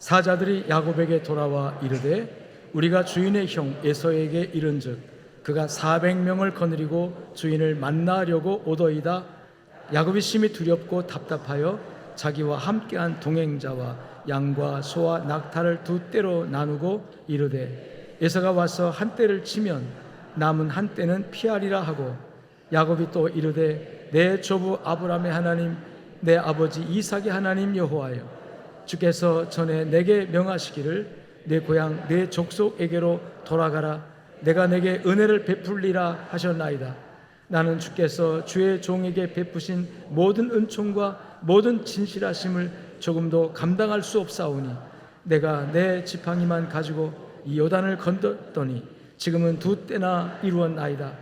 사자들이 야곱에게 돌아와 이르되 우리가 주인의 형 에서에게 이른즉 그가 400명을 거느리고 주인을 만나려고 오더이다. 야곱이 심히 두렵고 답답하여 자기와 함께한 동행자와 양과 소와 낙타를 두 떼로 나누고 이르되 에서가 와서 한 떼를 치면 남은 한 떼는 피하리라 하고, 야곱이 또 이르되 내 조부 아브라함의 하나님 내 아버지 이삭의 하나님 여호와여, 주께서 전에 내게 명하시기를 내 고향 내 족속에게로 돌아가라. 내가 내게 은혜를 베풀리라 하셨나이다. 나는 주께서 주의 종에게 베푸신 모든 은총과 모든 진실하심을 조금도 감당할 수 없사오니 내가 내 지팡이만 가지고 이 요단을 건넜더니 지금은 두 때나 이루었나이다.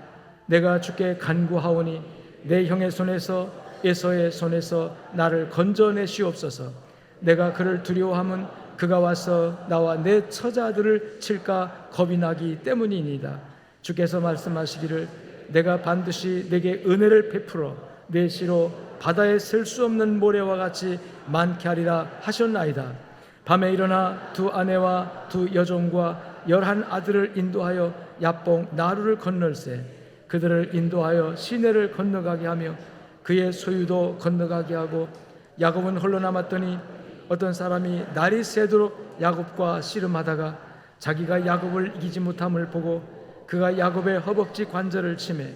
내가 주께 간구하오니 내 형의 손에서 에서의 손에서 나를 건져내시옵소서. 내가 그를 두려워함은 그가 와서 나와 내 처자들을 칠까 겁이 나기 때문이니이다. 주께서 말씀하시기를 내가 반드시 내게 은혜를 베풀어 내 시로 바다에 셀 수 없는 모래와 같이 많게 하리라 하셨나이다. 밤에 일어나 두 아내와 두 여종과 11 아들을 인도하여 야뽕 나루를 건널세 그들을 인도하여 시내를 건너가게 하며 그의 소유도 건너가게 하고, 야곱은 홀로 남았더니 어떤 사람이 날이 새도록 야곱과 씨름하다가 자기가 야곱을 이기지 못함을 보고 그가 야곱의 허벅지 관절을 치매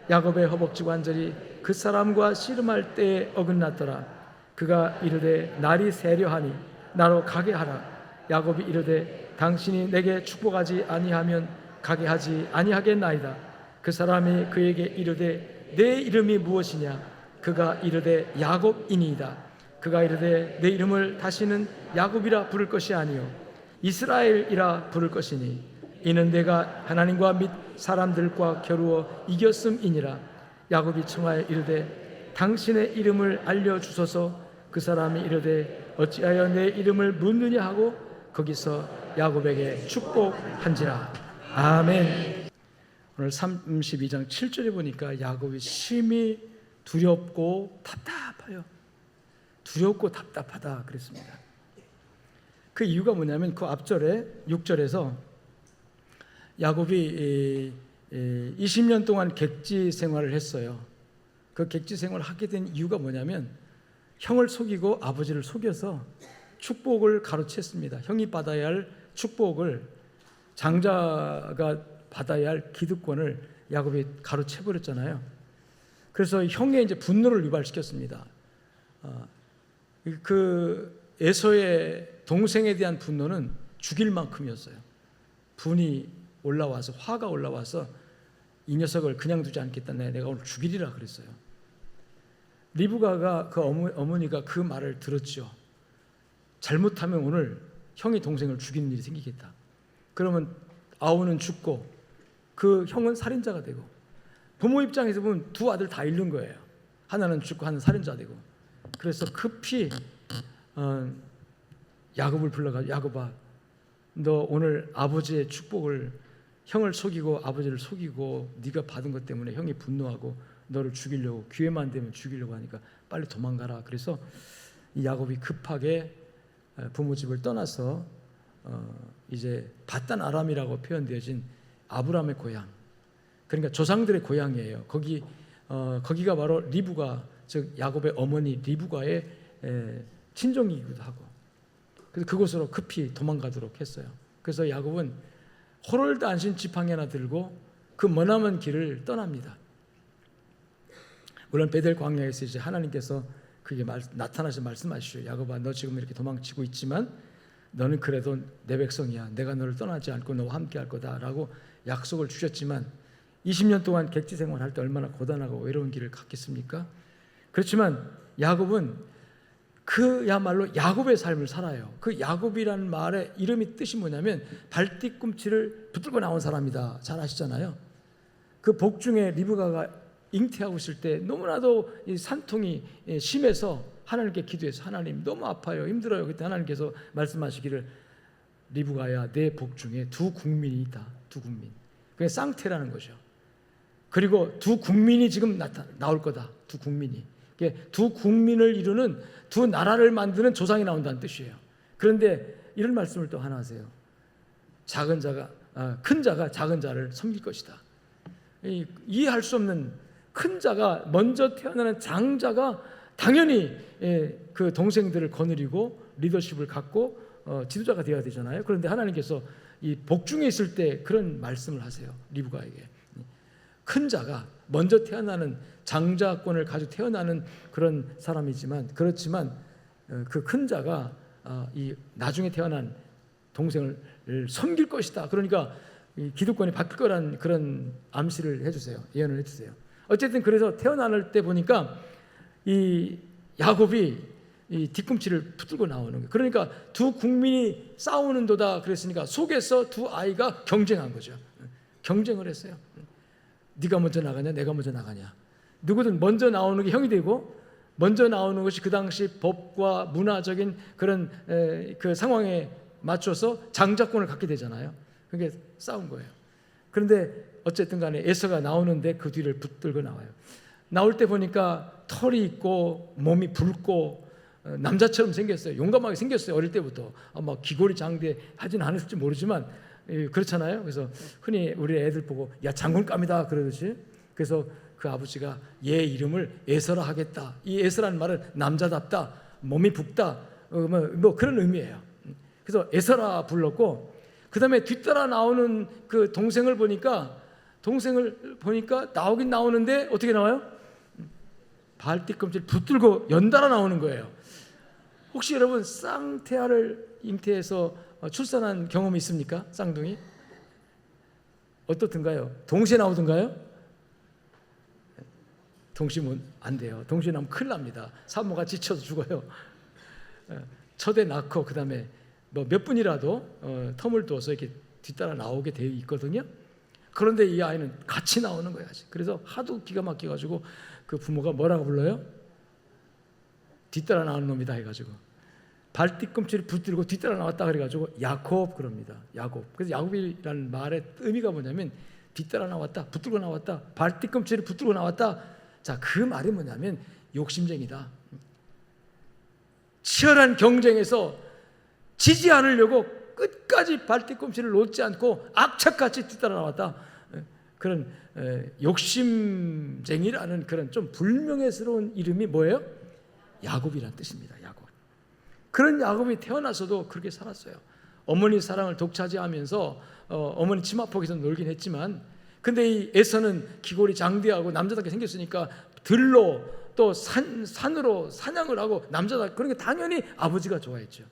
야곱의 허벅지 관절이 그 사람과 씨름할 때에 어긋났더라. 그가 이르되 날이 새려 하니 나로 가게 하라. 야곱이 이르되 당신이 내게 축복하지 아니하면 가게 하지 아니하겠나이다. 그 사람이 그에게 이르되 내 이름이 무엇이냐? 그가 이르되 야곱이니이다. 그가 이르되 내 이름을 다시는 야곱이라 부를 것이 아니요 이스라엘이라 부를 것이니 이는 내가 하나님과 및 사람들과 겨루어 이겼음이니라. 야곱이 청하여 이르되 당신의 이름을 알려주소서. 그 사람이 이르되 어찌하여 내 이름을 묻느냐 하고 거기서 야곱에게 축복한지라. 아멘. 오늘 32장 7절에 보니까 야곱이 심히 두렵고 답답해요. 두렵고 답답하다 그랬습니다. 그 이유가 뭐냐면 그 앞절에 6절에서 야곱이 20년 동안 객지 생활을 했어요. 그 객지 생활을 하게 된 이유가 뭐냐면 형을 속이고 아버지를 속여서 축복을 가로챘습니다. 형이 받아야 할 축복을, 장자가 받아야 할 기득권을 야곱이 가로채버렸잖아요. 그래서 형의 이제 분노를 유발시켰습니다. 그 에서의 동생에 대한 분노는 죽일 만큼이었어요. 분이 올라와서, 화가 올라와서 이 녀석을 그냥 두지 않겠다. 내가 오늘 죽이리라 그랬어요. 리브가가 그 어머니가 그 말을 들었죠. 잘못하면 오늘 형이 동생을 죽이는 일이 생기겠다. 그러면 아우는 죽고 그 형은 살인자가 되고, 부모 입장에서 보면 두 아들 다 잃는 거예요. 하나는 죽고 하나는 살인자 되고. 그래서 급히 야곱을 불러가, 야곱아, 너 오늘 아버지의 축복을, 형을 속이고 아버지를 속이고 네가 받은 것 때문에 형이 분노하고 너를 죽이려고, 기회만 되면 죽이려고 하니까 빨리 도망가라. 그래서 이 야곱이 급하게 부모 집을 떠나서 이제 바단 아람이라고 표현되어진 아브라함의 고향, 그러니까 조상들의 고향이에요. 거기가 바로 리브가, 즉 야곱의 어머니 리브가의 친정이기도 하고, 그래서 그곳으로 급히 도망가도록 했어요. 그래서 야곱은 호롤드 안신 지팡이 하나 들고 그 머나먼 길을 떠납니다. 물론 베델 광야에서 이제 하나님께서 그게 나타나서 말씀하시죠. 야곱아, 너 지금 이렇게 도망치고 있지만 너는 그래도 내 백성이야. 내가 너를 떠나지 않고 너와 함께 할 거다라고 약속을 주셨지만 20년 동안 객지 생활할 때 얼마나 고단하고 외로운 길을 갔겠습니까? 그렇지만 야곱은 그야말로 야곱의 삶을 살아요. 그 야곱이라는 말의 이름이 뜻이 뭐냐면 발뒤꿈치를 붙들고 나온 사람이다. 잘 아시잖아요. 그 복중에 리브가가 잉태하고 있을 때 너무나도 이 산통이 심해서 하나님께 기도해서 하나님 너무 아파요, 힘들어요. 그때 하나님께서 말씀하시기를 리브가야, 내 복중에 두 국민이 있다. 두 국민. 그게 쌍태라는 거죠. 그리고 두 국민이 지금 나올 거다. 두 국민이. 두 국민을 이루는 두 나라를 만드는 조상이 나온다는 뜻이에요. 그런데 이런 말씀을 또 하나 하세요. 큰 자가 작은 자를 섬길 것이다. 이해할 수 없는 큰 자가, 먼저 태어나는 장자가 당연히 그 동생들을 거느리고 리더십을 갖고 지도자가 되어야 되잖아요. 그런데 하나님께서 이 복중에 있을 때 그런 말씀을 하세요. 리브가에게. 큰 자가 먼저 태어나는 장자권을 가지고 태어나는 그런 사람이지만, 그렇지만 그 큰 자가 이 나중에 태어난 동생을 섬길 것이다. 그러니까 이 기득권이 바뀔 거란 그런 암시를 해주세요. 예언을 해주세요. 어쨌든 그래서 태어날 때 보니까 이 야곱이 이 뒤꿈치를 붙들고 나오는 거예요. 그러니까 두 국민이 싸우는도다 그랬으니까 속에서 두 아이가 경쟁한 거죠. 경쟁을 했어요. 네가 먼저 나가냐, 내가 먼저 나가냐. 누구든 먼저 나오는 게 형이 되고, 먼저 나오는 것이 그 당시 법과 문화적인 그런 그 상황에 맞춰서 장자권을 갖게 되잖아요. 그게 싸운 거예요. 그런데 어쨌든 간에 에서가 나오는데 그 뒤를 붙들고 나와요. 나올 때 보니까 털이 있고 몸이 붉고 남자처럼 생겼어요. 용감하게 생겼어요. 어릴 때부터. 아마 귀골이 장대하지는 않았을지 모르지만 그렇잖아요. 그래서 흔히 우리 애들 보고 야 장군감이다 그러듯이, 그래서 그 아버지가 얘 이름을 에서라 하겠다. 이 에서라는 말은 남자답다, 몸이 붉다, 뭐 그런 의미예요. 그래서 에서라 불렀고, 그 다음에 뒤따라 나오는 그 동생을 보니까 나오긴 나오는데 어떻게 나와요? 발뒤꿈치를 붙들고 연달아 나오는 거예요. 혹시 여러분 쌍태아를 잉태해서 출산한 경험이 있습니까? 쌍둥이? 어떻든가요? 동시에 나오던가요? 동시면 안 돼요. 동시에 나오면 큰일 납니다. 산모가 지쳐서 죽어요. 첫에 낳고 그 다음에 뭐 몇 분이라도 텀을 둬서 이렇게 뒤따라 나오게 되어 있거든요. 그런데 이 아이는 같이 나오는 거예요. 그래서 하도 기가 막혀가지고 그 부모가 뭐라고 불러요? 뒤따라 나오는 놈이다 해가지고 발뒤꿈치를 붙들고 뒤따라 나왔다 그래가지고 야곱 그럽니다. 야곱. 그래서 야곱이라는 말의 의미가 뭐냐면 뒤따라 나왔다, 붙들고 나왔다, 발뒤꿈치를 붙들고 나왔다. 자, 그 말이 뭐냐면 욕심쟁이다. 치열한 경쟁에서 지지 않으려고 끝까지 발뒤꿈치를 놓지 않고 악착같이 뒤따라 나왔다. 그런 욕심쟁이라는 그런 좀 불명예스러운 이름이 뭐예요? 야곱이라는 뜻입니다. 야곱. 그런 야곱이 태어나서도 그렇게 살았어요. 어머니 사랑을 독차지하면서 어머니 치마폭에서 놀긴 했지만, 근데 이 에서는 기골이 장대하고 남자답게 생겼으니까 들로 또 산으로 사냥을 하고 남자답게, 그러니까 당연히 아버지가 좋아했죠.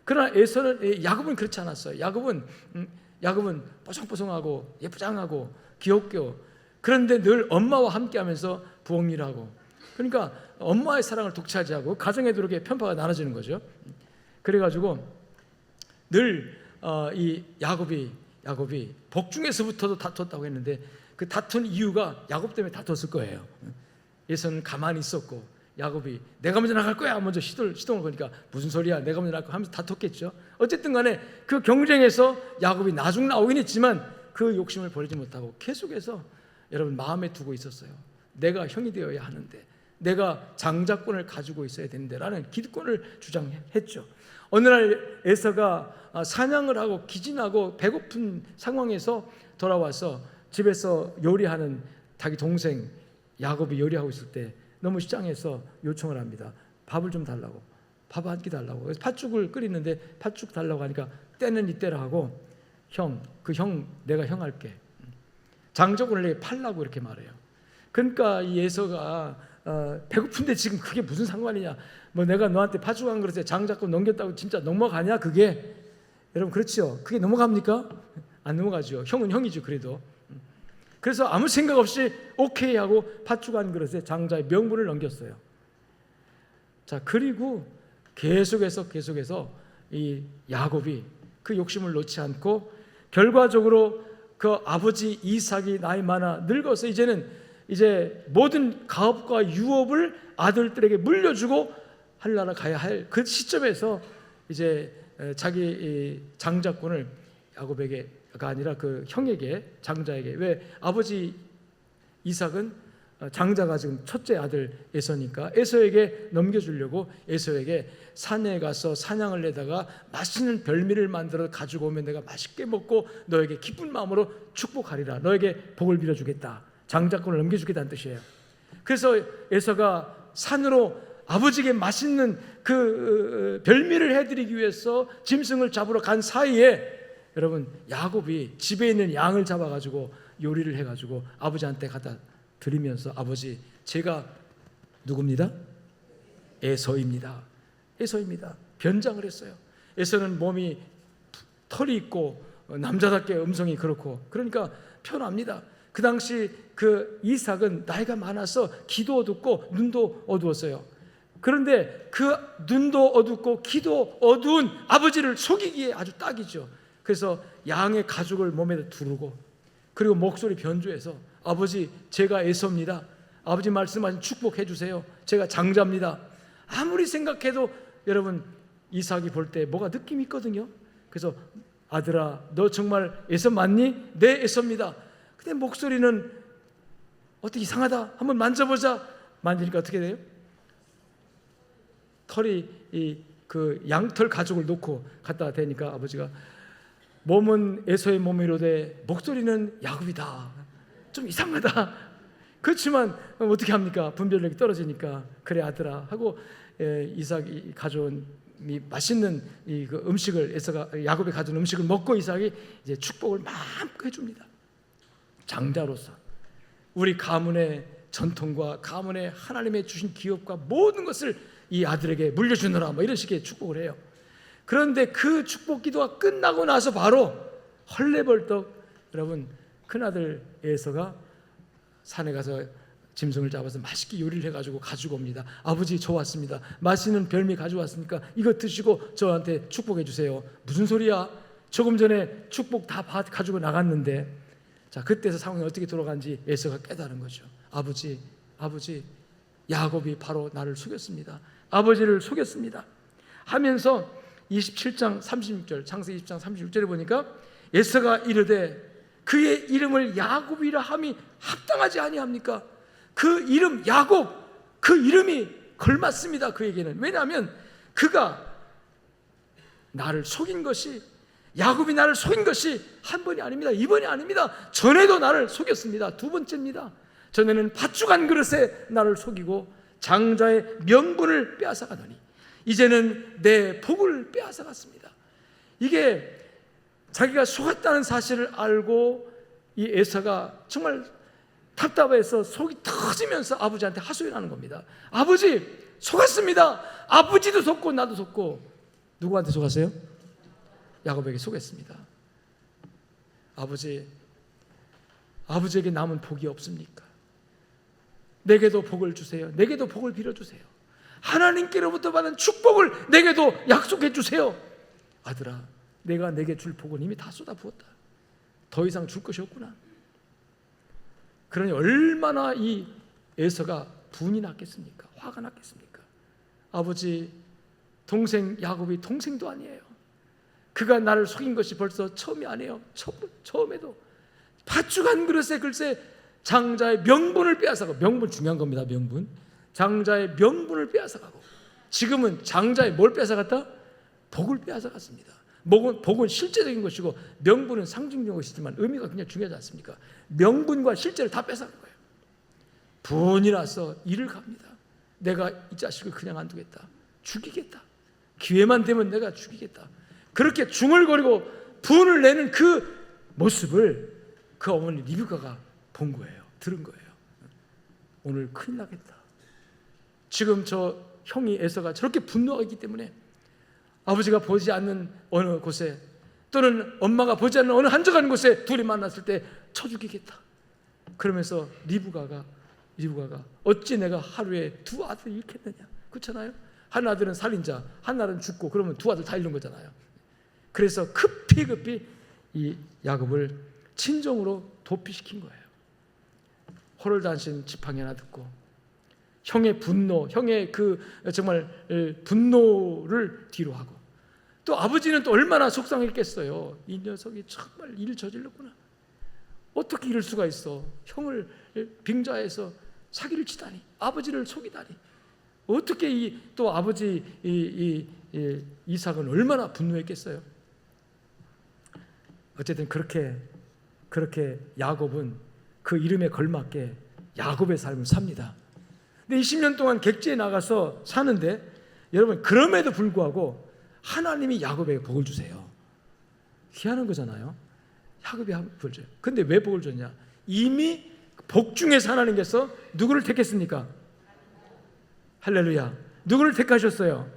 그러나 에서는, 야곱은 그렇지 않았어요. 야곱은 뽀송뽀송하고 예쁘장하고 귀엽고, 그런데 늘 엄마와 함께하면서 부엌일하고, 그러니까 엄마의 사랑을 독차지하고 가정에도 이렇게 편파가 나눠지는 거죠. 그래가지고 늘 이 야곱이 복중에서부터도 다퉜다고 했는데, 그 다툰 이유가 야곱 때문에 다퉜을 거예요. 에서는 가만히 있었고 야곱이 내가 먼저 나갈 거야 먼저 시동을 거니까 무슨 소리야 내가 먼저 나갈 거야 하면서 다퉜겠죠. 어쨌든 간에 그 경쟁에서 야곱이 나중 나오긴 했지만 그 욕심을 버리지 못하고 계속해서 여러분 마음에 두고 있었어요. 내가 형이 되어야 하는데, 내가 장자권을 가지고 있어야 되는데 라는 기득권을 주장했죠. 어느 날 에서가 사냥을 하고 기진하고 배고픈 상황에서 돌아와서 집에서 요리하는 자기 동생 야곱이 요리하고 있을 때 너무 시장에서 요청을 합니다. 밥을 좀 달라고, 밥 한 끼 달라고. 그래서 팥죽을 끓이는데 팥죽 달라고 하니까 때는 이때라 하고, 내가 형 할게, 장자권을 내게 팔라고 이렇게 말해요. 그러니까 이 에서가 배고픈데 지금 그게 무슨 상관이냐, 뭐 내가 너한테 팥죽 한 그릇에 장자권 넘겼다고 진짜 넘어가냐 그게? 여러분 그렇죠? 그게 넘어갑니까? 안 넘어가죠. 형은 형이죠. 그래도. 그래서 아무 생각 없이 오케이 하고 팥죽 한 그릇에 장자의 명분을 넘겼어요. 자, 그리고 계속해서 이 야곱이 그 욕심을 놓지 않고 결과적으로 그 아버지 이삭이 나이 많아 늙어서 이제 모든 가업과 유업을 아들들에게 물려주고 할나라 가야 할 그 시점에서 이제 자기 장자권을 야곱에게가 아니라 그 형에게, 장자에게, 왜 아버지 이삭은 장자가 지금 첫째 아들 에서니까 에서에게 넘겨주려고 에서에게 산에 가서 사냥을 내다가 맛있는 별미를 만들어 가지고 오면 내가 맛있게 먹고 너에게 기쁜 마음으로 축복하리라. 너에게 복을 빌어주겠다. 장자권을 넘겨주겠다는 뜻이에요. 그래서 에서가 산으로 아버지에게 맛있는 그 별미를 해드리기 위해서 짐승을 잡으러 간 사이에 여러분 야곱이 집에 있는 양을 잡아가지고 요리를 해가지고 아버지한테 갖다 드리면서 아버지 제가 누굽니다? 에서입니다. 에서입니다. 변장을 했어요. 에서는 몸이 털이 있고 남자답게 음성이 그렇고 그러니까 편합니다. 그 당시 그 이삭은 나이가 많아서 귀도 어둡고 눈도 어두웠어요. 그런데 그 눈도 어둡고 귀도 어두운 아버지를 속이기에 아주 딱이죠. 그래서 양의 가죽을 몸에 두르고 그리고 목소리 변조해서 아버지 제가 에서입니다. 아버지 말씀하신 축복해 주세요. 제가 장자입니다. 아무리 생각해도 여러분 이삭이 볼 때 뭐가 느낌이 있거든요. 그래서 아들아 너 정말 에서 맞니? 네 에서입니다. 근데 목소리는 어떻게 이상하다. 한번 만져보자. 만지니까 어떻게 돼요? 털이 그 양털 가죽을 놓고 갖다 대니까 아버지가 몸은 에서의 몸이로되 목소리는 야곱이다. 좀 이상하다. 그렇지만 어떻게 합니까? 분별력이 떨어지니까 그래 아들아 하고 이삭이 가져온 이 맛있는 그 음식을 에서가 야곱이 가져온 음식을 먹고 이삭이 이제 축복을 마음껏 해줍니다. 장자로서 우리 가문의 전통과 가문의 하나님의 주신 기업과 모든 것을 이 아들에게 물려주느라 뭐 이런 식의 축복을 해요. 그런데 그 축복 기도가 끝나고 나서 바로 헐레벌떡 여러분 큰아들 에서가 산에 가서 짐승을 잡아서 맛있게 요리를 해가지고 가지고 옵니다. 아버지 저 왔습니다. 맛있는 별미 가져왔으니까 이거 드시고 저한테 축복해 주세요. 무슨 소리야? 조금 전에 축복 다 가지고 나갔는데. 자 그때서 상황이 어떻게 돌아간지 에서가 깨달은 거죠. 아버지 야곱이 바로 나를 속였습니다. 아버지를 속였습니다 하면서 27장 36절 창세기 20장 36절에 보니까 에서가 이르되 그의 이름을 야곱이라 함이 합당하지 아니합니까? 그 이름 야곱 그 이름이 걸맞습니다. 그에게는. 왜냐하면 그가 나를 속인 것이 야곱이 나를 속인 것이 한 번이 아닙니다. 이번이 아닙니다. 전에도 나를 속였습니다. 두 번째입니다. 전에는 팥죽한 그릇에 나를 속이고 장자의 명분을 빼앗아가더니 이제는 내 복을 빼앗아갔습니다. 이게 자기가 속았다는 사실을 알고 이 에서가 정말 답답해서 속이 터지면서 아버지한테 하소연하는 겁니다. 아버지 속았습니다. 아버지도 속고 나도 속고. 누구한테 속았어요? 야곱에게 속았습니다. 아버지에게 남은 복이 없습니까? 내게도 복을 주세요. 내게도 복을 빌어주세요. 하나님께로부터 받은 축복을 내게도 약속해 주세요. 아들아 내가 내게 줄 복은 이미 다 쏟아부었다. 더 이상 줄 것이 없구나. 그러니 얼마나 이 에서가 분이 났겠습니까? 화가 났겠습니까? 아버지 동생 야곱이 동생도 아니에요. 그가 나를 속인 것이 벌써 처음이 아니에요. 처음에도 팥죽한 그릇에 글쎄 장자의 명분을 빼앗아가고, 명분 중요한 겁니다. 명분. 장자의 명분을 빼앗아가고, 지금은 장자의 뭘 빼앗아갔다? 복을 빼앗아갔습니다. 복은 실제적인 것이고 명분은 상징적인 것이지만 의미가 굉장히 중요하지 않습니까? 명분과 실제를 다 뺏어간 거예요. 분이 나서 일을 갑니다. 내가 이 자식을 그냥 안 두겠다. 죽이겠다. 기회만 되면 내가 죽이겠다. 그렇게 중얼거리고 분을 내는 그 모습을 그 어머니 리브가가 본 거예요. 들은 거예요. 오늘 큰일 나겠다. 지금 저 형이 에서가 저렇게 분노하고 있기 때문에 아버지가 보지 않는 어느 곳에 또는 엄마가 보지 않는 어느 한적한 곳에 둘이 만났을 때 쳐 죽이겠다. 그러면서 리브가가 어찌 내가 하루에 두 아들을 잃겠느냐. 그렇잖아요. 한 아들은 살인자, 한 아들은 죽고 그러면 두 아들 다 잃는 거잖아요. 그래서 급히 이 야곱을 친정으로 도피시킨 거예요. 호롤단신 지팡이 하나 듣고 형의 분노, 형의 그 정말 분노를 뒤로 하고, 또 아버지는 또 얼마나 속상했겠어요. 이 녀석이 정말 일을 저질렀구나. 어떻게 이럴 수가 있어. 형을 빙자해서 사기를 치다니, 아버지를 속이다니. 어떻게 또 아버지 이삭은 얼마나 분노했겠어요. 어쨌든 그렇게 야곱은 그 이름에 걸맞게 야곱의 삶을 삽니다. 근데 20년 동안 객지에 나가서 사는데 여러분, 그럼에도 불구하고 하나님이 야곱에게 복을 주세요. 희한한 거잖아요. 야곱이 복을 줘요. 근데 왜 복을 줬냐? 이미 복 중에서 하나님께서 누구를 택했습니까? 할렐루야. 누구를 택하셨어요?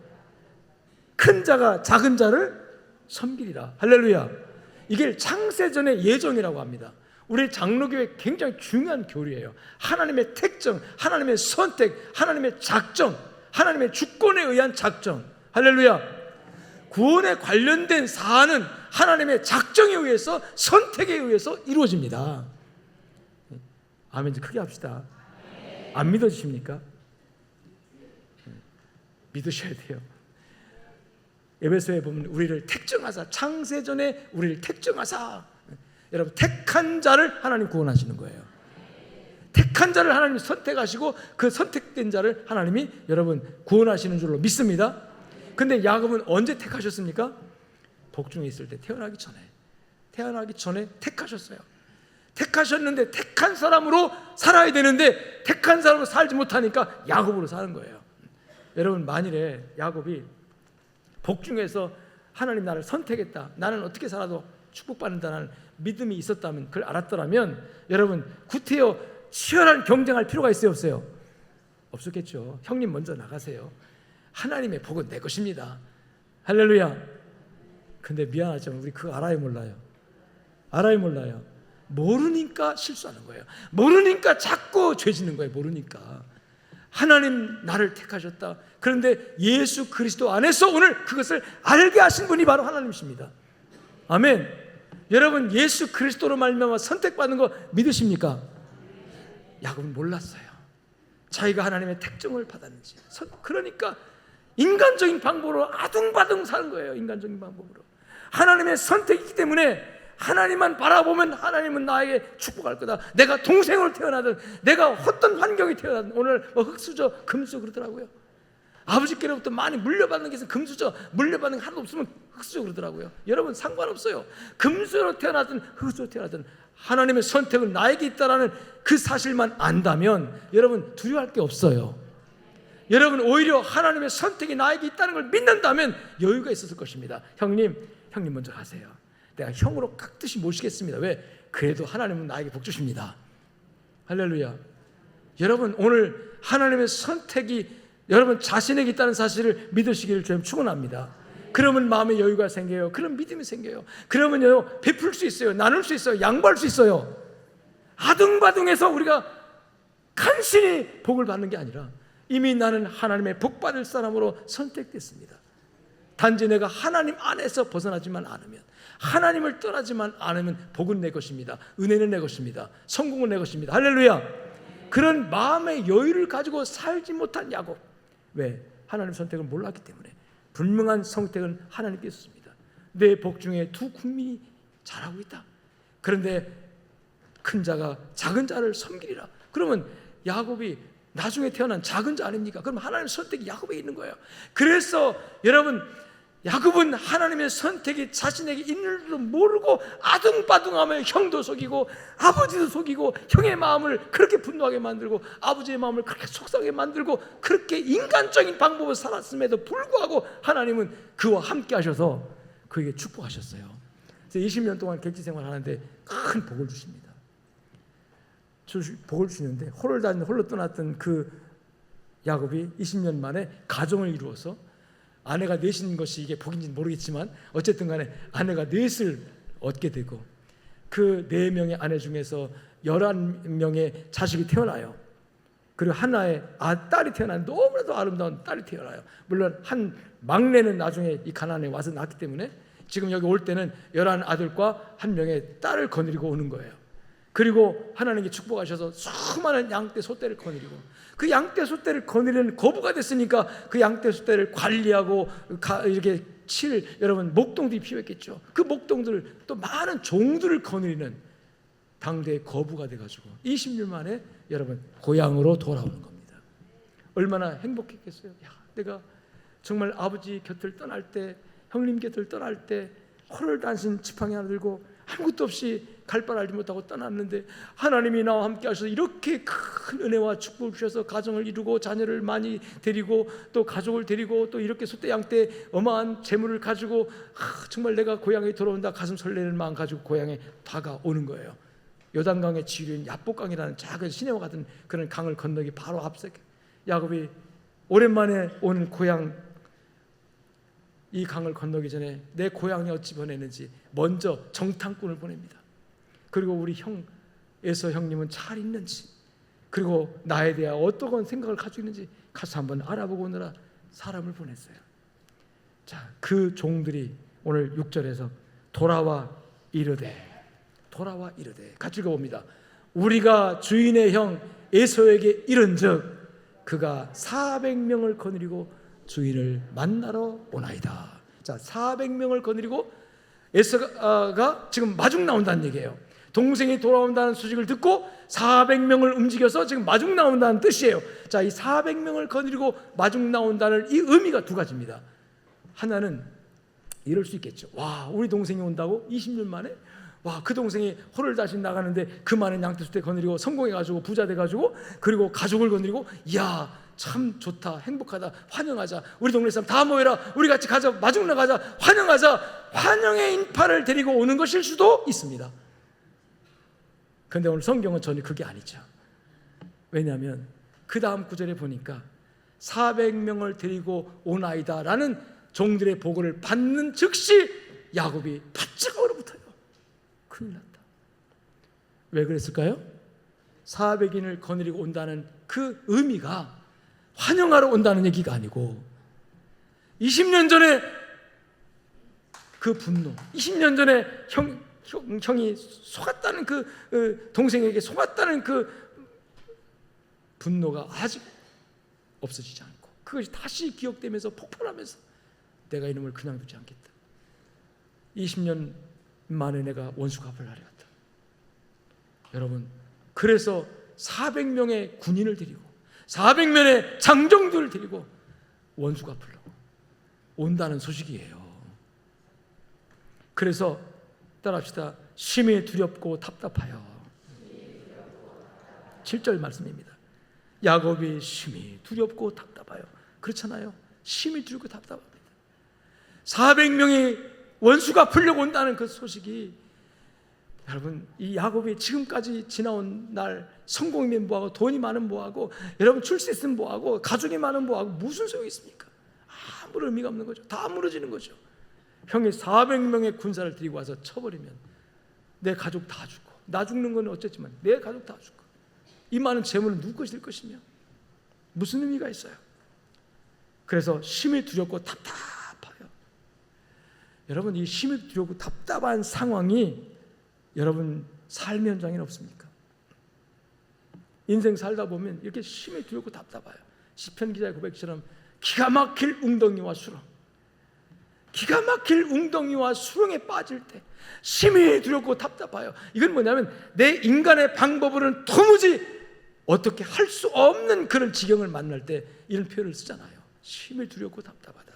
큰 자가 작은 자를 섬기리라. 할렐루야. 이게 창세전의 예정이라고 합니다. 우리 장로교회 굉장히 중요한 교리예요. 하나님의 택정, 하나님의 선택, 하나님의 작정, 하나님의 주권에 의한 작정. 할렐루야. 구원에 관련된 사안은 하나님의 작정에 의해서, 선택에 의해서 이루어집니다. 아멘. 크게 합시다. 안 믿어지십니까? 믿으셔야 돼요. 에베소에 보면 우리를 택정하사, 창세전에 우리를 택정하사. 여러분, 택한 자를 하나님 구원하시는 거예요. 택한 자를 하나님 선택하시고 그 선택된 자를 하나님이 여러분 구원하시는 줄로 믿습니다. 근데 야곱은 언제 택하셨습니까? 복중에 있을 때, 태어나기 전에 택하셨어요. 택하셨는데 택한 사람으로 살아야 되는데 택한 사람으로 살지 못하니까 야곱으로 사는 거예요. 여러분, 만일에 야곱이 복중에서 하나님 나를 선택했다, 나는 어떻게 살아도 축복받는다는 믿음이 있었다면, 그걸 알았더라면 여러분, 구태여 치열한 경쟁할 필요가 있어요, 없어요? 없었겠죠. 형님 먼저 나가세요. 하나님의 복은 내 것입니다. 할렐루야. 근데 미안하지만 우리 그거 알아요, 몰라요? 알아요, 몰라요? 모르니까 실수하는 거예요. 모르니까 자꾸 죄 짓는 거예요. 모르니까. 하나님 나를 택하셨다. 그런데 예수 그리스도 안에서 오늘 그것을 알게 하신 분이 바로 하나님이십니다. 아멘. 여러분, 예수 그리스도로 말미암아 선택받는 거 믿으십니까? 야곱은 몰랐어요. 자기가 하나님의 택정을 받았는지. 그러니까 인간적인 방법으로 아둥바둥 사는 거예요. 인간적인 방법으로. 하나님의 선택이기 때문에 하나님만 바라보면 하나님은 나에게 축복할 거다. 내가 동생으로 태어나든 내가 어떤 환경에 태어나든, 오늘 흙수저 금수저 그러더라고요. 아버지께로부터 많이 물려받는 게 있으면 금수저, 물려받는 게 하나도 없으면 흙수저 그러더라고요. 여러분, 상관없어요. 금수저로 태어나든 흙수저로 태어나든 하나님의 선택은 나에게 있다라는 그 사실만 안다면 여러분 두려워할 게 없어요. 여러분, 오히려 하나님의 선택이 나에게 있다는 걸 믿는다면 여유가 있었을 것입니다. 형님 먼저 가세요. 내가 형으로 깍듯이 모시겠습니다. 왜? 그래도 하나님은 나에게 복 주십니다. 할렐루야. 여러분, 오늘 하나님의 선택이 여러분 자신에게 있다는 사실을 믿으시기를 좀 축원합니다. 그러면 마음에 여유가 생겨요. 그런 믿음이 생겨요. 그러면요, 베풀 수 있어요. 나눌 수 있어요. 양보할 수 있어요. 아둥바둥해서 우리가 간신히 복을 받는 게 아니라 이미 나는 하나님의 복 받을 사람으로 선택됐습니다. 단지 내가 하나님 안에서 벗어나지만 않으면, 하나님을 떠나지만 않으면 복은 내 것입니다. 은혜는 내 것입니다. 성공은 내 것입니다. 할렐루야. 그런 마음의 여유를 가지고 살지 못한 야곱. 왜? 하나님 선택을 몰랐기 때문에. 분명한 선택은 하나님께 있었습니다. 내 복 중에 두 국민이 잘하고 있다. 그런데 큰 자가 작은 자를 섬기리라. 그러면 야곱이 나중에 태어난 작은 자 아닙니까? 그럼 하나님의 선택이 야곱에 있는 거예요. 그래서 여러분, 야곱은 하나님의 선택이 자신에게 있는 줄 모르고 아둥바둥하며 형도 속이고 아버지도 속이고 형의 마음을 그렇게 분노하게 만들고 아버지의 마음을 그렇게 속상하게 만들고 그렇게 인간적인 방법으로 살았음에도 불구하고 하나님은 그와 함께 하셔서 그에게 축복하셨어요. 그래서 20년 동안 객지 생활하는데 큰 복을 주십니다. 복을 주시는데 홀로 떠났던 그 야곱이 20년 만에 가정을 이루어서 아내가 넷인 것이 이게 복인지는 모르겠지만 어쨌든 간에 아내가 넷을 얻게 되고 그 4명의 아내 중에서 11명의 자식이 태어나요. 그리고 하나의 딸이 태어나는, 너무나도 아름다운 딸이 태어나요. 물론 한 막내는 나중에 이 가나안에 와서 낳기 때문에 지금 여기 올 때는 11 아들과 1명의 딸을 거느리고 오는 거예요. 그리고 하나님께 축복하셔서 수많은 양떼 소떼를 거느리고, 그 양떼 소떼를 거느리는 거부가 됐으니까 그 양떼 소떼를 관리하고 이렇게 여러분 목동들이 필요했겠죠. 그 목동들 또 많은 종들을 거느리는 당대의 거부가 돼가지고 20년 만에 여러분 고향으로 돌아오는 겁니다. 얼마나 행복했겠어요. 야, 내가 정말 아버지 곁을 떠날 때, 형님 곁을 떠날 때 홀을 단신 지팡이 하나 들고 아무것도 없이 갈 바를 알지 못하고 떠났는데 하나님이 나와 함께 하셔서 이렇게 큰 은혜와 축복을 주셔서 가정을 이루고 자녀를 많이 데리고 또 가족을 데리고 또 이렇게 소떼양떼 어마한 재물을 가지고 정말 내가 고향에 돌아온다 가슴 설레는 마음 가지고 고향에 다가오는 거예요. 요단강의 지류인 야복강이라는 작은 시내와 같은 그런 강을 건너기 바로 앞서 야곱이 오랜만에 온 고향 이 강을 건너기 전에 내 고향에 어찌 보내는지 먼저 정탐꾼을 보냅니다. 그리고 우리 형 에서 형님은 잘 있는지, 그리고 나에 대한 어떠한 생각을 가지고 있는지 가서 한번 알아보고 오느라 사람을 보냈어요. 자, 그 종들이 오늘 6절에서 돌아와 이르되 같이 읽어봅니다. 우리가 주인의 형 에서에게 이른즉 그가 400명을 거느리고 주인을 만나러 오나이다. 자, 400명을 거느리고 에서가 지금 마중 나온다는 얘기예요. 동생이 돌아온다는 소식을 듣고 400명을 움직여서 지금 마중 나온다는 뜻이에요. 자, 이 400명을 거느리고 마중 나온다는 이 의미가 두 가지입니다. 하나는 이럴 수 있겠죠. 와, 우리 동생이 온다고 20년 만에? 와, 그 동생이 홀을 다시 나가는데 그 많은 양떼 거느리고 성공해가지고 부자 돼가지고 그리고 가족을 거느리고 이야 참 좋다, 행복하다, 환영하자, 우리 동네 사람 다 모여라, 우리 같이 가자, 마중 나가자, 환영하자, 환영의 인파를 데리고 오는 것일 수도 있습니다. 그런데 오늘 성경은 전혀 그게 아니죠. 왜냐하면 그 다음 구절에 보니까 400명을 데리고 오나이다 라는 종들의 보고를 받는 즉시 야곱이 바짝 얼어붙어요. 큰일 났다. 왜 그랬을까요? 400인을 거느리고 온다는 그 의미가 환영하러 온다는 얘기가 아니고 20년 전에 그 분노, 20년 전에 형이 속았다는 그 동생에게 속았다는 그 분노가 아직 없어지지 않고 그것이 다시 기억되면서 폭발하면서 내가 이놈을 그냥 두지 않겠다. 20년 만에 내가 원수 갚을 날이 왔다. 여러분, 그래서 400명의 군인을 데리고 400명의 장정들을 데리고 원수 갚으려고 온다는 소식이에요. 그래서 따라합시다. 심히 두렵고 답답하여. 7절 말씀입니다. 야곱이 심히 두렵고 답답하여. 그렇잖아요. 심히 두렵고 답답합니다. 400명이 원수 갚으려고 온다는 그 소식이, 여러분, 이 야곱이 지금까지 지나온 날 성공이면 뭐하고 돈이 많으면 뭐하고 여러분 출세했으면 뭐하고 가족이 많으면 뭐하고 무슨 소용이 있습니까? 아무런 의미가 없는 거죠. 다 무너지는 거죠. 형이 400명의 군사를 데리고 와서 쳐버리면 내 가족 다 죽고, 나 죽는 건 어쨌지만 내 가족 다 죽고, 이 많은 재물은 누구 것이 될 것이며 무슨 의미가 있어요? 그래서 심히 두렵고 답답해요. 여러분, 이 심히 두렵고 답답한 상황이 여러분 삶의 현장에는 없습니까? 인생 살다 보면 이렇게 심히 두렵고 답답해요. 시편 기자의 고백처럼 기가 막힐 웅덩이와 수렁, 기가 막힐 웅덩이와 수렁에 빠질 때 심히 두렵고 답답해요. 이건 뭐냐면 내 인간의 방법으로는 도무지 어떻게 할 수 없는 그런 지경을 만날 때 이런 표현을 쓰잖아요. 심히 두렵고 답답하다.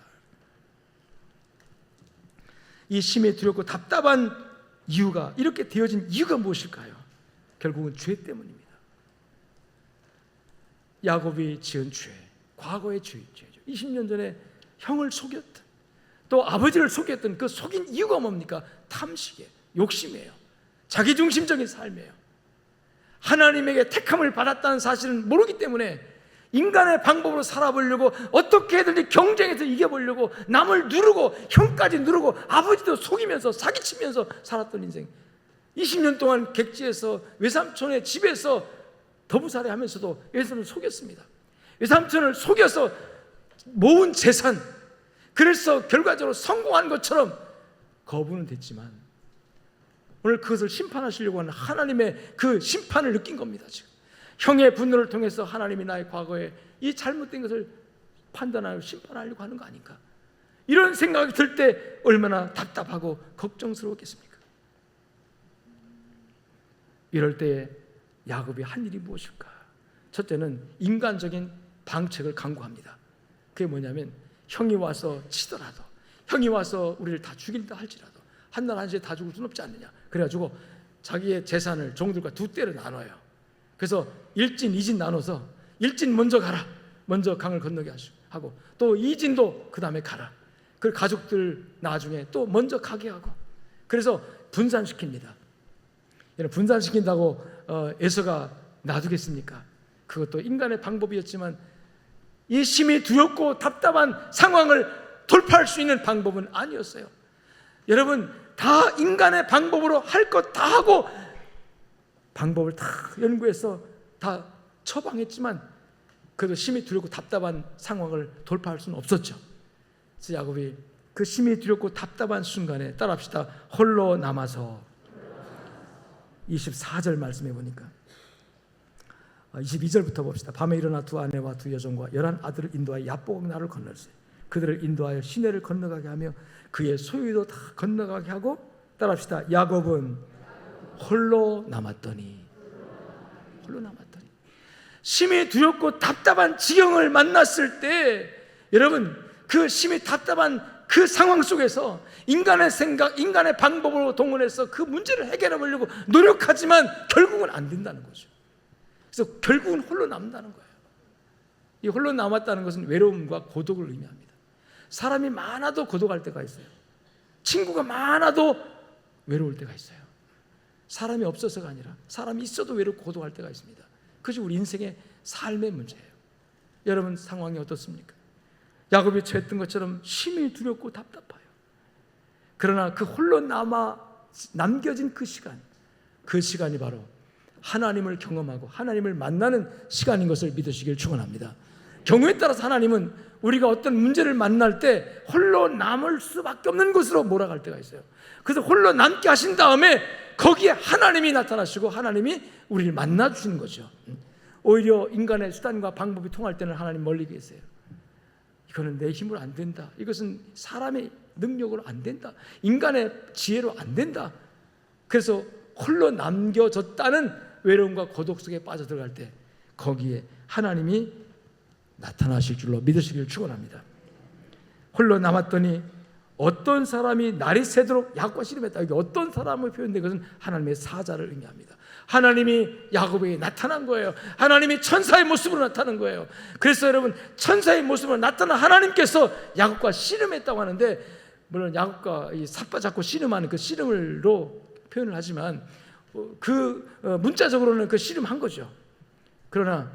이 심히 두렵고 답답한 이유가, 이렇게 되어진 이유가 무엇일까요? 결국은 죄 때문입니다. 야곱이 지은 죄, 과거의 죄죠. 20년 전에 형을 속였던, 또 아버지를 속였던 그 속인 이유가 뭡니까? 탐식이에요. 욕심이에요. 자기중심적인 삶이에요. 하나님에게 택함을 받았다는 사실은 모르기 때문에 인간의 방법으로 살아보려고 어떻게든지 경쟁해서 이겨보려고 남을 누르고 형까지 누르고 아버지도 속이면서 사기치면서 살았던 인생. 20년 동안 객지에서 외삼촌의 집에서 더부살이 하면서도 외삼촌을 속였습니다. 외삼촌을 속여서 모은 재산, 그래서 결과적으로 성공한 것처럼 거부는 됐지만 오늘 그것을 심판하시려고 하는 하나님의 그 심판을 느낀 겁니다. 지금 형의 분노를 통해서 하나님이 나의 과거에 이 잘못된 것을 판단하고 심판하려고 하는 거 아닌가, 이런 생각이 들 때 얼마나 답답하고 걱정스러웠겠습니까? 이럴 때 야곱이 한 일이 무엇일까? 첫째는 인간적인 방책을 강구합니다. 그게 뭐냐면 형이 와서 치더라도, 형이 와서 우리를 다 죽인다 할지라도 한날 한시에 다 죽을 수는 없지 않느냐. 그래가지고 자기의 재산을 종들과 두 떼로 나눠요. 그래서 1진, 2진 나눠서 1진 먼저 가라, 먼저 강을 건너게 하고, 또 2진도 그 다음에 가라. 그 가족들 나중에 또 먼저 가게 하고, 그래서 분산시킵니다. 분산시킨다고 에서가 놔두겠습니까? 그것도 인간의 방법이었지만 이 심히 두렵고 답답한 상황을 돌파할 수 있는 방법은 아니었어요. 여러분, 다 인간의 방법으로 할 것 다 하고 방법을 다 연구해서 다 처방했지만 그래도 심히 두렵고 답답한 상황을 돌파할 수는 없었죠. 그래서 야곱이 그 심히 두렵고 답답한 순간에, 따라합시다. 홀로 남아서. 24절 말씀해 보니까 22절부터 봅시다. 밤에 일어나 두 아내와 두 여종과 11 아들을 인도하여 야보각 나루를 건널세. 그들을 인도하여 시내를 건너가게 하며 그의 소유도 다 건너가게 하고, 따라합시다. 야곱은 홀로 남았더니. 심히 두렵고 답답한 지경을 만났을 때, 여러분, 그 심히 답답한 그 상황 속에서 인간의 생각, 인간의 방법으로 동원해서 그 문제를 해결해 보려고 노력하지만 결국은 안 된다는 거죠. 그래서 결국은 홀로 남는다는 거예요. 이 홀로 남았다는 것은 외로움과 고독을 의미합니다. 사람이 많아도 고독할 때가 있어요. 친구가 많아도 외로울 때가 있어요. 사람이 없어서가 아니라 사람이 있어도 외롭고 고독할 때가 있습니다. 그것이 우리 인생의 삶의 문제예요. 여러분 상황이 어떻습니까? 야곱이 처했던 것처럼 심히 두렵고 답답해요. 그러나 그 홀로 남겨진 그 시간이 바로 하나님을 경험하고 하나님을 만나는 시간인 것을 믿으시길 축원합니다. 경우에 따라서 하나님은 우리가 어떤 문제를 만날 때 홀로 남을 수밖에 없는 곳으로 몰아갈 때가 있어요. 그래서 홀로 남게 하신 다음에 거기에 하나님이 나타나시고 하나님이 우리를 만나주시는 거죠. 오히려 인간의 수단과 방법이 통할 때는 하나님 멀리 계세요. 이거는 내 힘으로 안 된다. 이것은 사람의 능력으로 안 된다. 인간의 지혜로 안 된다. 그래서 홀로 남겨졌다는 외로움과 고독 속에 빠져들어갈 때 거기에 하나님이 나타나실 줄로 믿으시길 축원합니다. 홀로 남았더니 어떤 사람이 날이 새도록 야곱과 씨름했다. 여기 어떤 사람을 표현된 것은 하나님의 사자를 의미합니다. 하나님이 야곱에게 나타난 거예요. 하나님이 천사의 모습으로 나타난 거예요. 그래서 여러분, 천사의 모습으로 나타난 하나님께서 야곱과 씨름했다고 하는데, 물론 야곱과 이 삿바 잡고 씨름하는 그 씨름으로 표현을 하지만 문자적으로는 그 씨름한 거죠. 그러나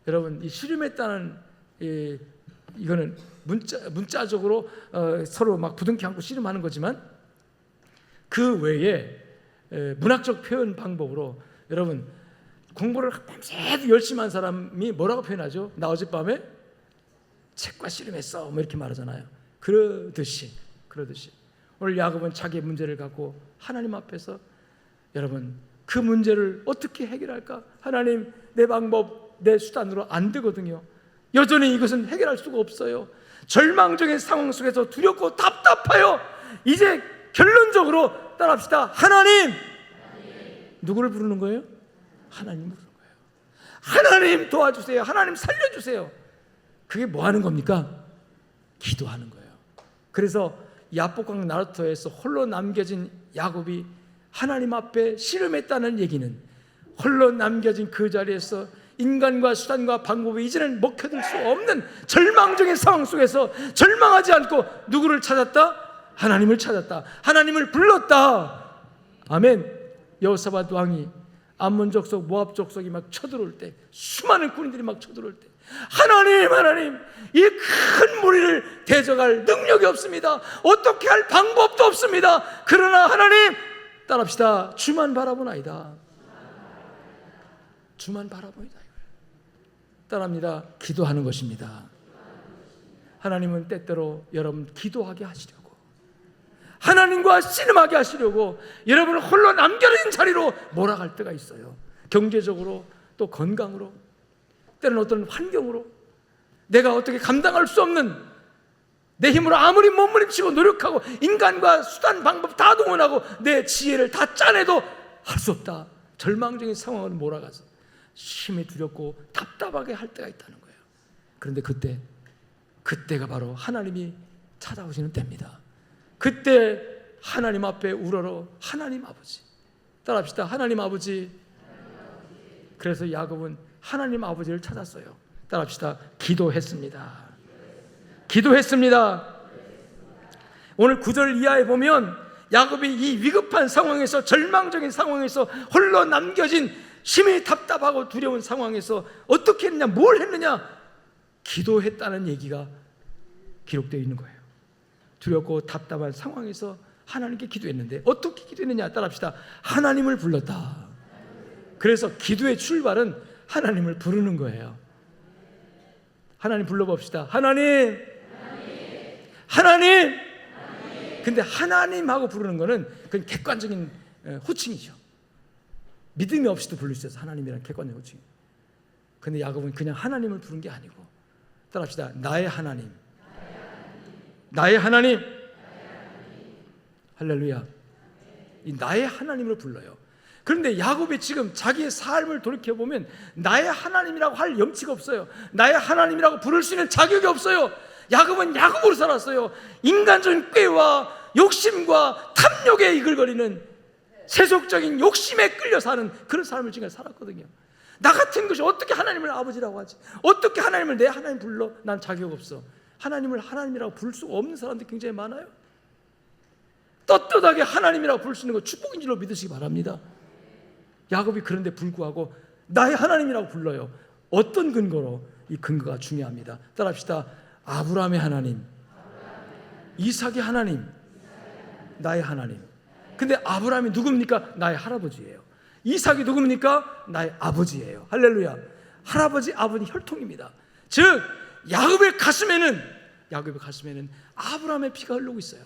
여러분, 이 씨름했다는 이거는 문자적으로 서로 막 부둥켜 안고 씨름하는 거지만 그 외에 문학적 표현 방법으로 여러분, 공부를 밤새도 열심히 한 사람이 뭐라고 표현하죠? 나 어젯밤에 책과 씨름했어, 뭐 이렇게 말하잖아요. 그러듯이 오늘 야곱은 자기의 문제를 갖고 하나님 앞에서, 여러분, 그 문제를 어떻게 해결할까? 하나님, 내 방법, 내 수단으로 안 되거든요. 여전히 이것은 해결할 수가 없어요. 절망적인 상황 속에서 두렵고 답답해요. 이제 결론적으로 따라합시다. 하나님! 누구를 부르는 거예요? 하나님 부르는 거예요. 하나님 도와주세요. 하나님 살려주세요. 그게 뭐 하는 겁니까? 기도하는 거예요. 그래서 야복강 나루터에서 홀로 남겨진 야곱이 하나님 앞에 씨름했다는 얘기는 홀로 남겨진 그 자리에서 인간과 수단과 방법이 이제는 먹혀들 수 없는 절망적인 상황 속에서 절망하지 않고 누구를 찾았다? 하나님을 찾았다. 하나님을 불렀다. 아멘. 여호사밧 왕이 암몬 족속, 모압 족속이 막 쳐들어올 때, 수많은 군인들이 막 쳐들어올 때, 하나님, 이 큰 무리를 대적할 능력이 없습니다. 어떻게 할 방법도 없습니다. 그러나 하나님, 따라합시다. 주만 바라보나이다. 주만 바라보이다. 따라합니다. 기도하는 것입니다. 하나님은 때때로 여러분 기도하게 하시려고, 하나님과 씨름하게 하시려고 여러분을 홀로 남겨진 자리로 몰아갈 때가 있어요. 경제적으로, 또 건강으로, 때로는 어떤 환경으로, 내가 어떻게 감당할 수 없는, 내 힘으로 아무리 몸부림치고 노력하고 인간과 수단 방법 다 동원하고 내 지혜를 다 짜내도 할 수 없다. 절망적인 상황으로 몰아가서 심히 두렵고 답답하게 할 때가 있다는 거예요. 그런데 그때가 바로 하나님이 찾아오시는 때입니다. 그때 하나님 앞에 우러러 하나님 아버지, 따라합시다. 하나님 아버지. 그래서 야곱은 하나님 아버지를 찾았어요. 따라합시다. 기도했습니다. 오늘 9절 이하에 보면 야곱이 이 위급한 상황에서, 절망적인 상황에서, 홀로 남겨진 심히 답답하고 두려운 상황에서 어떻게 했느냐, 뭘 했느냐? 기도했다는 얘기가 기록되어 있는 거예요. 두렵고 답답한 상황에서 하나님께 기도했는데 어떻게 기도했느냐? 따라합시다. 하나님을 불렀다. 그래서 기도의 출발은 하나님을 부르는 거예요. 하나님 불러봅시다. 하나님. 근데 하나님하고 부르는 거는 그건 객관적인 호칭이죠. 믿음이 없이도 부를 수 있어서 하나님이라는 객관적인 호칭. 근데 야곱은 그냥 하나님을 부른 게 아니고, 따라합시다. 나의 하나님. 할렐루야. 이 나의 하나님을 불러요. 그런데 야곱이 지금 자기의 삶을 돌이켜보면 나의 하나님이라고 할 염치가 없어요. 나의 하나님이라고 부를 수 있는 자격이 없어요. 야곱은 야곱으로 살았어요. 인간적인 꾀와 욕심과 탐욕에 이글거리는 세속적인 욕심에 끌려 사는 그런 삶을 지금 살았거든요. 나 같은 것이 어떻게 하나님을 아버지라고 하지? 어떻게 하나님을 내 하나님 불러? 난 자격 없어. 하나님을 하나님이라고 부를 수가 없는 사람들 굉장히 많아요. 떳떳하게 하나님이라고 부를 수 있는 거 축복인 줄로 믿으시기 바랍니다. 야곱이 그런데 불구하고 나의 하나님이라고 불러요. 어떤 근거로? 이 근거가 중요합니다. 따라합시다. 아브라함의 하나님, 이삭의 하나님, 나의 하나님. 근데 아브라함이 누굽니까? 나의 할아버지예요. 이삭이 누굽니까? 나의 아버지예요. 할렐루야. 할아버지, 아버지 혈통입니다. 즉 야곱의 가슴에는 아브라함의 피가 흐르고 있어요.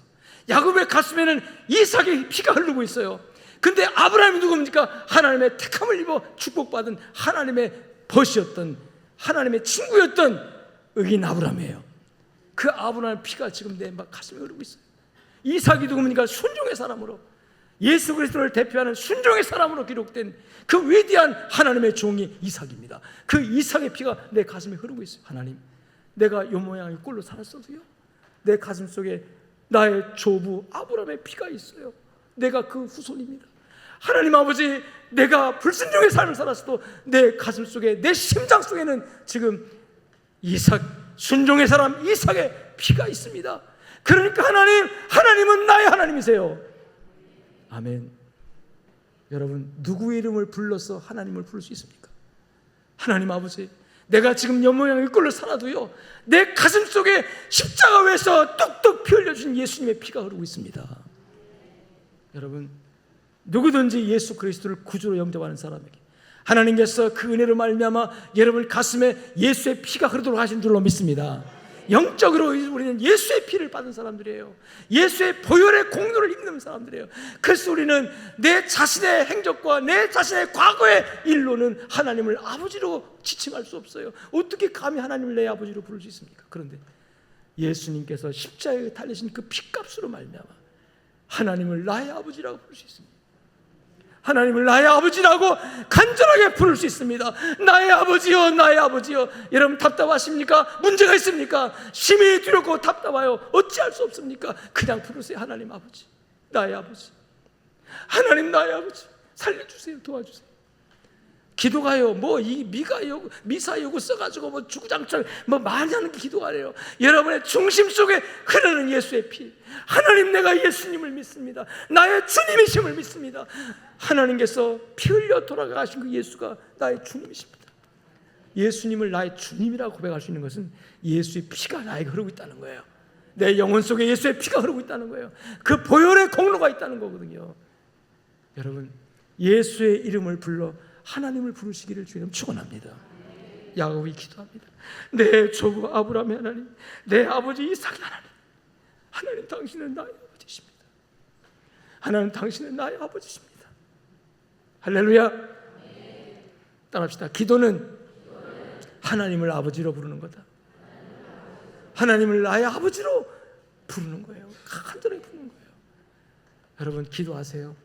야곱의 가슴에는 이삭의 피가 흐르고 있어요. 근데 아브라함이 누굽니까? 하나님의 택함을 입어 축복받은 하나님의 벗이었던, 하나님의 친구였던 의인 아브라함이에요. 그 아브라함의 피가 지금 내 가슴에 흐르고 있어요. 이삭이 누굽니까? 순종의 사람으로, 예수 그리스도를 대표하는 순종의 사람으로 기록된 그 위대한 하나님의 종이 이삭입니다. 그 이삭의 피가 내 가슴에 흐르고 있어요. 하나님, 내가 이 모양의 꼴로 살았어도요, 내 가슴 속에 나의 조부 아브라함의 피가 있어요. 내가 그 후손입니다. 하나님 아버지, 내가 불순종의 삶을 살았어도 내 가슴 속에, 내 심장 속에는 지금 이삭, 순종의 사람 이삭의 피가 있습니다. 그러니까 하나님은 나의 하나님이세요. 아멘. 여러분, 누구의 이름을 불러서 하나님을 부를 수 있습니까? 하나님 아버지, 내가 지금 연모양의 꼴로 살아도요, 내 가슴 속에 십자가 위에서 뚝뚝 피 흘려준 예수님의 피가 흐르고 있습니다. 여러분, 누구든지 예수 그리스도를 구주로 영접하는 사람에게 하나님께서 그 은혜로 말미암아 여러분 가슴에 예수의 피가 흐르도록 하신 줄로 믿습니다. 영적으로 우리는 예수의 피를 받은 사람들이에요. 예수의 보혈의 공로를 입는 사람들이에요. 그래서 우리는 내 자신의 행적과 내 자신의 과거의 일로는 하나님을 아버지로 지칭할 수 없어요. 어떻게 감히 하나님을 내 아버지로 부를 수 있습니까? 그런데 예수님께서 십자가에 달리신 그 피값으로 말미암아 하나님을 나의 아버지라고 부를 수 있습니다. 하나님을 나의 아버지라고 간절하게 부를 수 있습니다. 나의 아버지요, 나의 아버지요. 여러분 답답하십니까? 문제가 있습니까? 심히 두렵고 답답해요. 어찌할 수 없습니까? 그냥 부르세요. 하나님 아버지, 나의 아버지. 하나님 나의 아버지, 살려주세요. 도와주세요. 기도가요, 이 미사 요구 써가지고 주구장창 많이 하는 게 기도가 아니에요. 여러분의 중심 속에 흐르는 예수의 피. 하나님, 내가 예수님을 믿습니다. 나의 주님이심을 믿습니다. 하나님께서 피 흘려 돌아가신 그 예수가 나의 주님이십니다. 예수님을 나의 주님이라고 고백할 수 있는 것은 예수의 피가 나에게 흐르고 있다는 거예요. 내 영혼 속에 예수의 피가 흐르고 있다는 거예요. 그 보혈의 공로가 있다는 거거든요. 여러분, 예수의 이름을 불러 하나님을 부르시기를 주님 축원합니다. 야곱이 기도합니다. 내 조부 아브라함의 하나님, 내 아버지 이삭의 하나님, 하나님 당신은 나의 아버지십니다. 하나님 당신은 나의 아버지십니다. 할렐루야. 따라합시다. 기도는 하나님을 아버지로 부르는 거다. 하나님을 나의 아버지로 부르는 거예요. 간절하게 부르는 거예요. 여러분, 기도하세요.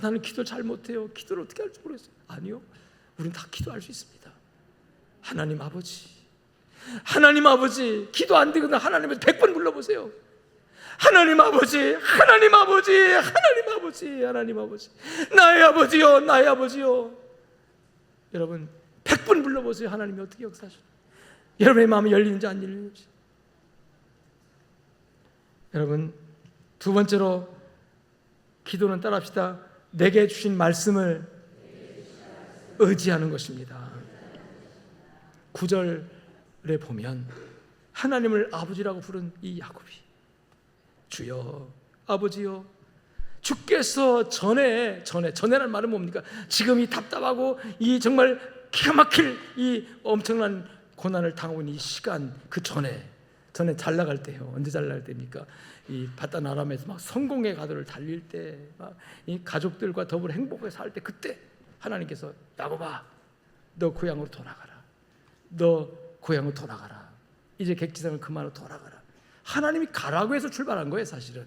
나는 기도 잘 못해요. 기도를 어떻게 할지 모르겠어요. 아니요, 우리는 다 기도할 수 있습니다. 하나님 아버지, 하나님 아버지, 기도 안 되거나 하나님 아버지 100번 불러보세요. 하나님 아버지, 하나님 아버지, 하나님 아버지, 하나님 아버지, 나의 아버지요, 나의 아버지요. 여러분 100번 불러보세요. 하나님이 어떻게 역사하시나. 여러분의 마음이 열리는지 안 열리는지. 여러분, 두 번째로 기도는 따라합시다. 내게 주신 말씀을 의지하는 것입니다. 9절에 보면 하나님을 아버지라고 부른 이 야곱이, 주여, 아버지요, 주께서 전에라는 말은 뭡니까? 지금 이 답답하고 이 정말 기가 막힐 이 엄청난 고난을 당하고 있는 이 시간, 그 전에 잘 나갈 때요. 언제 잘 나갈 때입니까? 이 바단 아람에서 막 성공의 가도를 달릴 때, 막 이 가족들과 더불어 행복하게 살 때, 그때 하나님께서 야곱아, 너 고향으로 돌아가라. 너 고향으로 돌아가라. 이제 객지상을 그만하고 돌아가라. 하나님이 가라고 해서 출발한 거예요. 사실은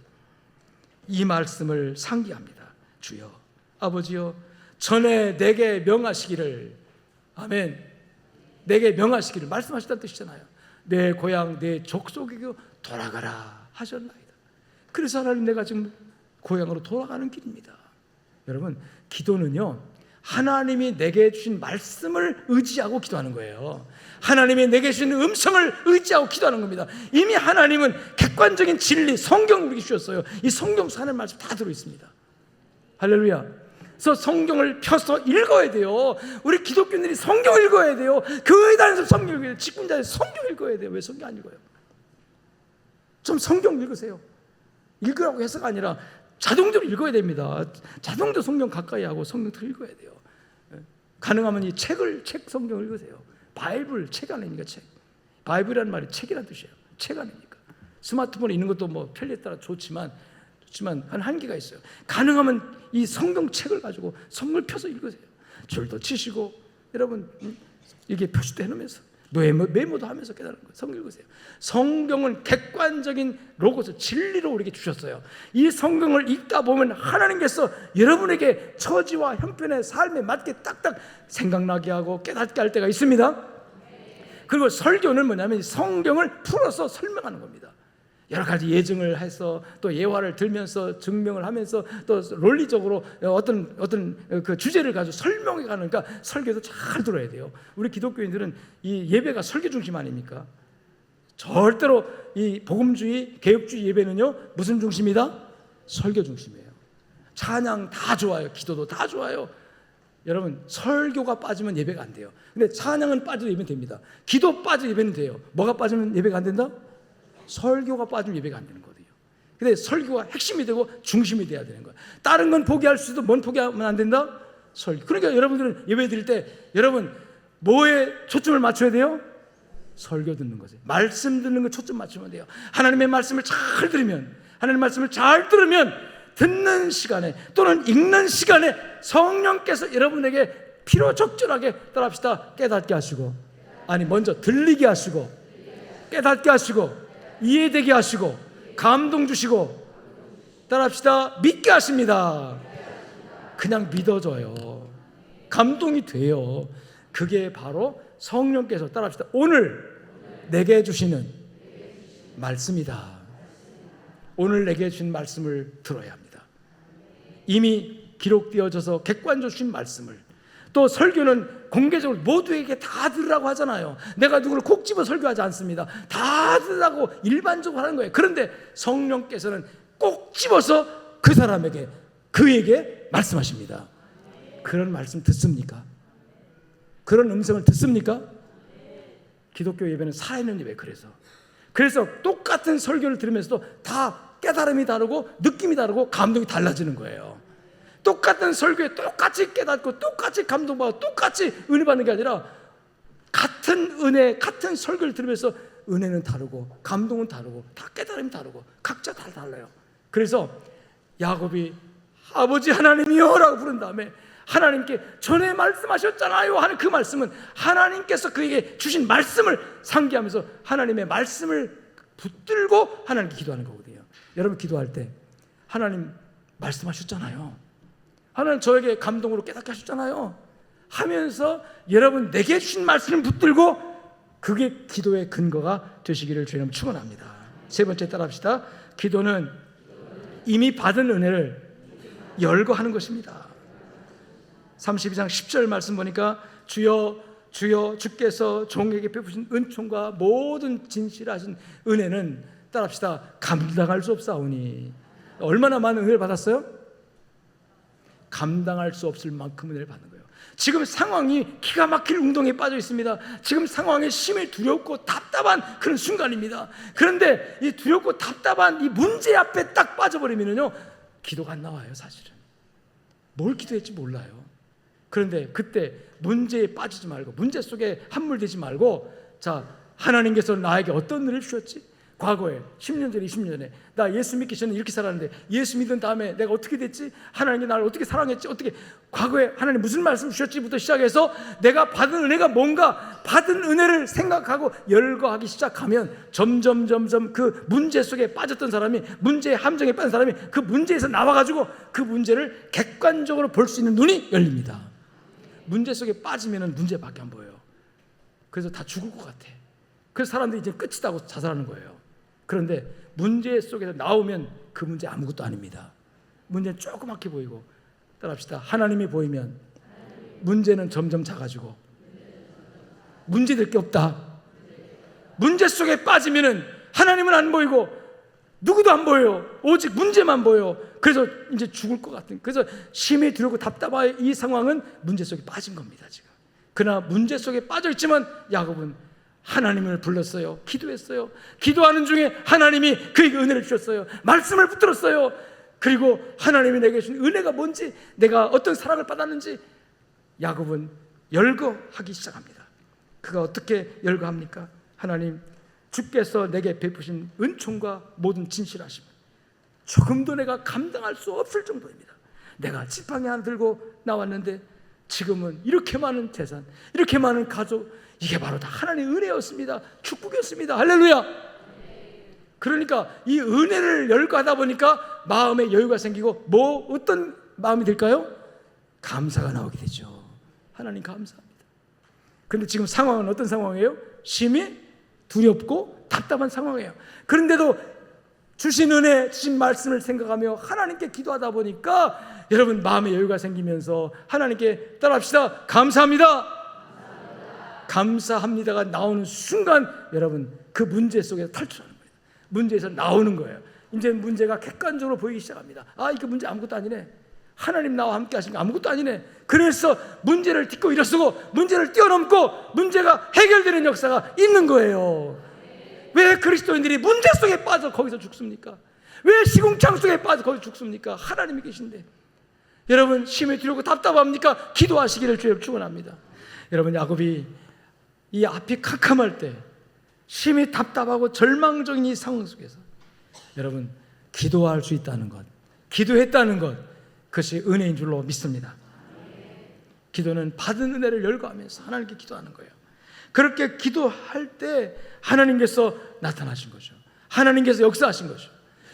이 말씀을 상기합니다. 주여, 아버지여, 전에 내게 명하시기를, 아멘, 내게 명하시기를 말씀하셨다는 뜻이잖아요. 내 고향, 내 족속에게 돌아가라 하셨나이다. 그래서 하나님, 내가 지금 고향으로 돌아가는 길입니다. 여러분, 기도는요, 하나님이 내게 주신 말씀을 의지하고 기도하는 거예요. 하나님이 내게 주신 음성을 의지하고 기도하는 겁니다. 이미 하나님은 객관적인 진리, 성경을 우리에게 주셨어요. 이 성경 속에 하나님 말씀 다 들어있습니다. 할렐루야. 그래서 성경을 펴서 읽어야 돼요. 우리 기독교인들이 성경을 읽어야 돼요. 교회 다니면서 성경 읽어야 돼요. 직분자에서 성경 읽어야 돼요. 왜 성경 안 읽어요? 좀 성경 읽으세요. 읽으라고 해서가 아니라 자동적으로 읽어야 됩니다. 자동적으로 성경 가까이 하고 성경을 읽어야 돼요. 가능하면 이 책 성경을 읽으세요. 바이블, 책 아닙니까? 책. 바이블이라는 말이 책이라는 뜻이에요. 책 아닙니까? 스마트폰에 있는 것도 뭐 편리에 따라 좋지만 한 한계가 있어요. 가능하면 이 성경책을 가지고 성경을 펴서 읽으세요. 줄도 치시고, 여러분 이게 표시도 해놓으면서 메모도 하면서 깨달은 거예요. 성경 읽으세요. 성경은 객관적인 로고스, 진리로 우리에게 주셨어요. 이 성경을 읽다 보면 하나님께서 여러분에게 처지와 형편의 삶에 맞게 딱딱 생각나게 하고 깨닫게 할 때가 있습니다. 그리고 설교는 뭐냐면 성경을 풀어서 설명하는 겁니다. 여러 가지 예증을 해서 또 예화를 들면서 증명을 하면서 또 논리적으로 어떤 그 주제를 가지고 설명해 가는, 그러니까 설교도 잘 들어야 돼요. 우리 기독교인들은 이 예배가 설교 중심 아닙니까? 절대로 이 복음주의, 개혁주의 예배는요, 무슨 중심이다? 설교 중심이에요. 찬양 다 좋아요. 기도도 다 좋아요. 여러분, 설교가 빠지면 예배가 안 돼요. 근데 찬양은 빠져도 예배는 됩니다. 기도 빠져도 예배는 돼요. 뭐가 빠지면 예배가 안 된다? 설교가 빠지면 예배가 안 되는 거예요. 근데 설교가 핵심이 되고 중심이 돼야 되는 거예요. 다른 건 포기할 수도, 뭔 포기하면 안 된다? 설교. 그러니까 여러분들은 예배 드릴 때 여러분 뭐에 초점을 맞춰야 돼요? 설교 듣는 거죠. 말씀 듣는 거 초점 맞추면 돼요. 하나님의 말씀을 잘 들으면, 하나님의 말씀을 잘 들으면 듣는 시간에 또는 읽는 시간에 성령께서 여러분에게 필요적절하게 따라합시다, 깨닫게 하시고, 아니 먼저 들리게 하시고, 깨닫게 하시고, 이해되게 하시고, 감동 주시고, 따라합시다, 믿게 하십니다. 그냥 믿어져요. 감동이 돼요. 그게 바로 성령께서, 따라합시다, 오늘 내게 주시는 말씀이다. 오늘 내게 주신 말씀을 들어야 합니다. 이미 기록되어져서 객관적으로 주신 말씀을, 또 설교는 공개적으로 모두에게 다 들으라고 하잖아요. 내가 누구를 콕 집어 설교하지 않습니다. 다 들으라고 일반적으로 하는 거예요. 그런데 성령께서는 꼭 집어서 그 사람에게, 그에게 말씀하십니다. 그런 말씀 듣습니까? 그런 음성을 듣습니까? 기독교 예배는 살아있는 예배. 그래서 똑같은 설교를 들으면서도 다 깨달음이 다르고 느낌이 다르고 감동이 달라지는 거예요. 똑같은 설교에 똑같이 깨닫고 똑같이 감동받고 똑같이 은혜 받는 게 아니라 같은 은혜, 같은 설교를 들으면서 은혜는 다르고 감동은 다르고 다 깨달음이 다르고 각자 다 달라요. 그래서 야곱이 아버지 하나님이여 라고 부른 다음에 하나님께 전에 말씀하셨잖아요 하는 그 말씀은 하나님께서 그에게 주신 말씀을 상기하면서 하나님의 말씀을 붙들고 하나님께 기도하는 거거든요. 여러분 기도할 때 하나님 말씀하셨잖아요. 하나님 저에게 감동으로 깨닫게 하셨잖아요 하면서 여러분 내게 주신 말씀을 붙들고 그게 기도의 근거가 되시기를 주님 축원합니다. 세 번째 따라합시다. 기도는 이미 받은 은혜를 열거하는 것입니다. 32장 10절 말씀 보니까 주여 주여 주께서 종에게 베푸신 은총과 모든 진실하신 은혜는 따라합시다. 감당할 수 없사오니. 얼마나 많은 은혜를 받았어요? 감당할 수 없을 만큼 은혜를 받는 거예요. 지금 상황이 기가 막힐 운동에 빠져 있습니다. 지금 상황이 심히 두렵고 답답한 그런 순간입니다. 그런데 이 두렵고 답답한 이 문제 앞에 딱 빠져버리면요 기도가 안 나와요. 사실은 뭘 기도했지 몰라요. 그런데 그때 문제에 빠지지 말고 문제 속에 함몰되지 말고 자 하나님께서 나에게 어떤 은혜를 주셨지? 과거에 10년 전에 20년 전에 나 예수 믿기 전에 이렇게 살았는데 예수 믿은 다음에 내가 어떻게 됐지? 하나님이 나를 어떻게 사랑했지? 어떻게 과거에 하나님 무슨 말씀 주셨지부터 시작해서 내가 받은 은혜가 뭔가 받은 은혜를 생각하고 열거하기 시작하면 점점 그 문제 속에 빠졌던 사람이 문제의 함정에 빠진 사람이 그 문제에서 나와가지고 그 문제를 객관적으로 볼 수 있는 눈이 열립니다. 문제 속에 빠지면 문제밖에 안 보여요. 그래서 다 죽을 것 같아. 그래서 사람들이 이제 끝이다고 자살하는 거예요. 그런데 문제 속에서 나오면 그 문제 아무것도 아닙니다. 문제는 조그맣게 보이고 따라합시다. 하나님이 보이면 문제는 점점 작아지고 문제될 게 없다. 문제 속에 빠지면 하나님은 안 보이고 누구도 안 보여요. 오직 문제만 보여요. 그래서 이제 죽을 것 같은 그래서 심히 두렵고 답답한 이 상황은 문제 속에 빠진 겁니다. 지금 그러나 문제 속에 빠져 있지만 야곱은 하나님을 불렀어요. 기도했어요. 기도하는 중에 하나님이 그에게 은혜를 주셨어요. 말씀을 붙들었어요. 그리고 하나님이 내게 주신 은혜가 뭔지 내가 어떤 사랑을 받았는지 야곱은 열거하기 시작합니다. 그가 어떻게 열거합니까? 하나님 주께서 내게 베푸신 은총과 모든 진실하심 조금도 내가 감당할 수 없을 정도입니다. 내가 지팡이 하나 들고 나왔는데 지금은 이렇게 많은 재산, 이렇게 많은 가족, 이게 바로 다 하나님의 은혜였습니다. 축복이었습니다. 할렐루야. 그러니까 이 은혜를 열거하다 보니까 마음에 여유가 생기고 어떤 마음이 들까요? 감사가 나오게 되죠. 하나님 감사합니다. 그런데 지금 상황은 어떤 상황이에요? 심히 두렵고 답답한 상황이에요. 그런데도 주신 은혜, 주신 말씀을 생각하며 하나님께 기도하다 보니까 여러분 마음에 여유가 생기면서 하나님께 따라합시다. 감사합니다. 감사합니다가 나오는 순간 여러분 그 문제 속에서 탈출하는 거예요. 문제에서 나오는 거예요. 이제 문제가 객관적으로 보이기 시작합니다. 아, 이거 문제 아무것도 아니네. 하나님 나와 함께 하신 거 아무것도 아니네. 그래서 문제를 딛고 일어서고 문제를 뛰어넘고 문제가 해결되는 역사가 있는 거예요. 왜 그리스도인들이 문제 속에 빠져 거기서 죽습니까? 왜 시궁창 속에 빠져 거기서 죽습니까? 하나님이 계신데. 여러분 심히 두렵고 답답합니까? 기도하시기를 주여 축원합니다. 여러분 야곱이 이 앞이 캄캄할 때 심히 답답하고 절망적인 이 상황 속에서 여러분 기도할 수 있다는 것, 기도했다는 것, 그것이 은혜인 줄로 믿습니다. 기도는 받은 은혜를 열거하면서 하나님께 기도하는 거예요. 그렇게 기도할 때 하나님께서 나타나신 거죠. 하나님께서 역사하신 거죠.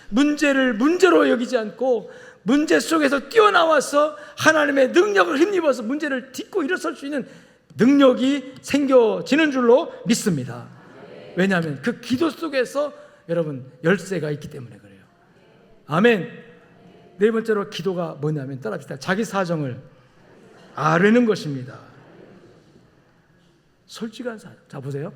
문제를 문제로 여기지 않고 문제 속에서 뛰어나와서 하나님의 능력을 힘입어서 문제를 딛고 일어설 수 있는 능력이 생겨지는 줄로 믿습니다. 왜냐하면 그 기도 속에서 여러분 열쇠가 있기 때문에 그래요. 아멘. 네 번째로 기도가 뭐냐면 따라합시다. 자기 사정을 아뢰는 것입니다. 솔직한 사정. 자 보세요.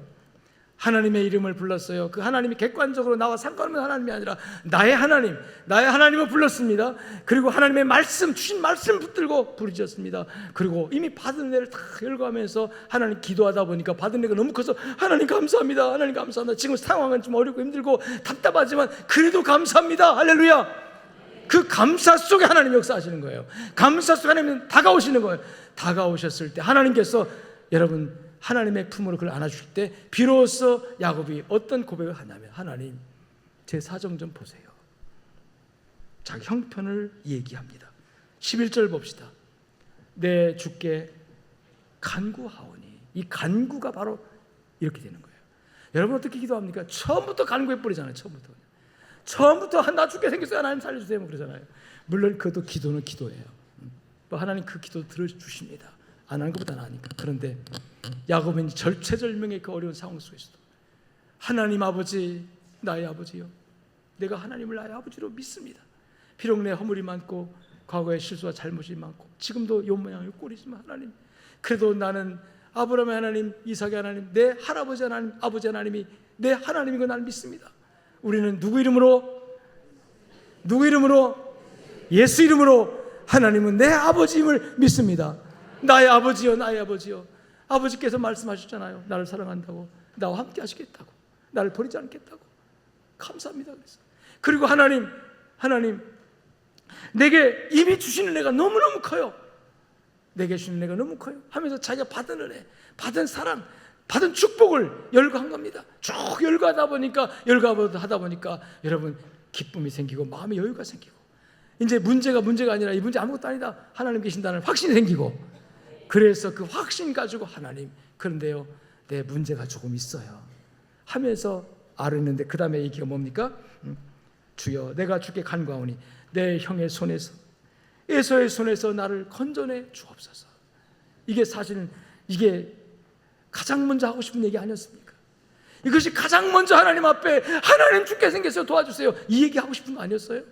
하나님의 이름을 불렀어요. 그 하나님이 객관적으로 나와 상관없는 하나님이 아니라 나의 하나님을 불렀습니다. 그리고 하나님의 말씀, 주신 말씀 붙들고 부르짖었습니다. 그리고 이미 받은 은혜를 다 열거하면서 하나님 기도하다 보니까 받은 은혜가 너무 커서 하나님 감사합니다. 하나님 감사합니다. 지금 상황은 좀 어렵고 힘들고 답답하지만 그래도 감사합니다. 할렐루야. 그 감사 속에 하나님 역사하시는 거예요. 감사 속에 하나님 다가오시는 거예요. 다가오셨을 때 하나님께서 여러분 하나님의 품으로 그를 안아주실 때 비로소 야곱이 어떤 고백을 하냐면 하나님 제 사정 좀 보세요. 자기 형편을 얘기합니다. 11절 봅시다. 내 주께 간구하오니. 이 간구가 바로 이렇게 되는 거예요. 여러분 어떻게 기도합니까? 처음부터 간구해버리잖아요. 처음부터 나 죽게 생겼어요. 하나님 살려주세요. 그러잖아요. 물론 그것도 기도는 기도예요. 하나님 그 기도 들어주십니다. 안 하는 것보다 나으니까. 그런데 야곱은 절체절명의 그 어려운 상황 속에서도 하나님 아버지, 나의 아버지요, 내가 하나님을 나의 아버지로 믿습니다. 비록 내 허물이 많고 과거의 실수와 잘못이 많고 지금도 요 모양의 꼴이지만 하나님, 그래도 나는 아브라함의 하나님, 이삭의 하나님, 내 할아버지 하나님, 아버지 하나님이 내 하나님인 걸 나는 믿습니다. 우리는 누구 이름으로? 예수 이름으로 하나님은 내 아버지임을 믿습니다. 나의 아버지요, 나의 아버지요. 아버지께서 말씀하셨잖아요. 나를 사랑한다고, 나와 함께 하시겠다고, 나를 버리지 않겠다고. 감사합니다. 그리고 하나님 내게 이미 주시는 은혜가 너무너무 커요. 내게 주시는 은혜가 너무 커요 하면서 자기가 받은 은혜, 받은 사랑, 받은 축복을 열거한 겁니다. 쭉 열거하다 보니까 여러분 기쁨이 생기고 마음의 여유가 생기고, 이제 문제가 아니라 이 문제 아무것도 아니다, 하나님 계신다는 확신이 생기고, 그래서 그 확신 가지고 하나님, 그런데요 내 문제가 조금 있어요 하면서 알았는데 그 다음에 얘기가 뭡니까? 주여 내가 주께 간구하오니 내 형의 손에서, 에서의 손에서 나를 건져내 주옵소서. 이게 사실은 이게 가장 먼저 하고 싶은 얘기 아니었습니까? 이것이 가장 먼저 하나님 앞에, 하나님 주께 생겨서 도와주세요, 이 얘기 하고 싶은 거 아니었어요?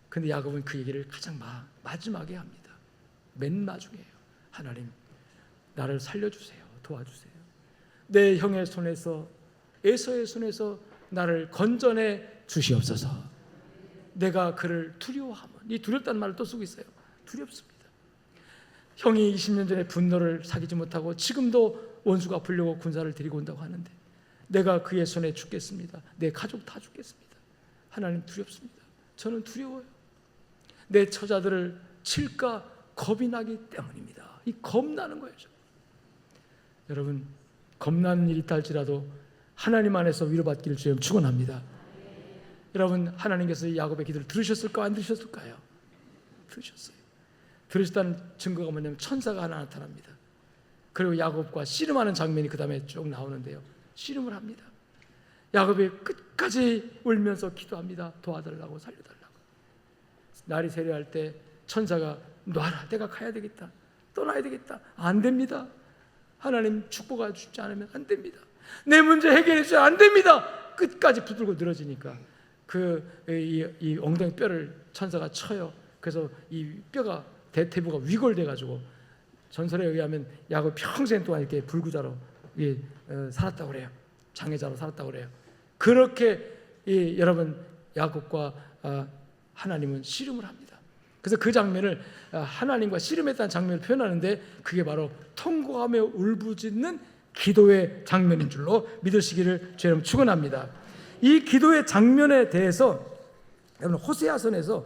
근데 야곱은 그 얘기를 가장 마지막에 합니다. 맨 마중에요. 하나님 나를 살려주세요, 도와주세요. 내 형의 손에서, 에서의 손에서 나를 건져내 주시옵소서. 내가 그를 두려워하면, 이 두렵다는 말을 또 쓰고 있어요. 두렵습니다. 형이 20년 전에 분노를 사귀지 못하고 지금도 원수가 아프려고 군사를 데리고 온다고 하는데 내가 그의 손에 죽겠습니다. 내 가족 다 죽겠습니다. 하나님 두렵습니다. 저는 두려워요. 내 처자들을 칠까 겁이 나기 때문입니다. 이 겁나는 거예요. 여러분, 겁나는 일이 있다 할지라도 하나님 안에서 위로받기를 주여 축원합니다. 여러분, 하나님께서 야곱의 기도를 들으셨을까, 안 들으셨을까요? 들으셨어요. 들으셨다는 증거가 뭐냐면 천사가 하나 나타납니다. 그리고 야곱과 씨름하는 장면이 그 다음에 쭉 나오는데요, 씨름을 합니다. 야곱이 끝까지 울면서 기도합니다. 도와달라고, 살려달라고. 날이 세려할 때 천사가 놔라, 내가 가야 되겠다, 떠나야 되겠다. 안 됩니다. 하나님 축복해 주지 않으면 안 됩니다. 내 문제 해결해 주지 안 됩니다. 끝까지 붙들고 늘어지니까 이 엉덩이 뼈를 천사가 쳐요. 그래서 이 뼈가, 대퇴부가 위골돼 가지고 전설에 의하면 야곱 평생 동안 이렇게 불구자로 살았다고 그래요. 장애자로 살았다고 그래요. 그렇게 여러분 야곱과 하나님은 씨름을 합니다. 그래서 그 장면을 하나님과 씨름했다는 장면을 표현하는데 그게 바로 통곡하며 울부짖는 기도의 장면인 줄로 믿으시기를 주 여러분 축원합니다. 이 기도의 장면에 대해서 여러분 호세아서에서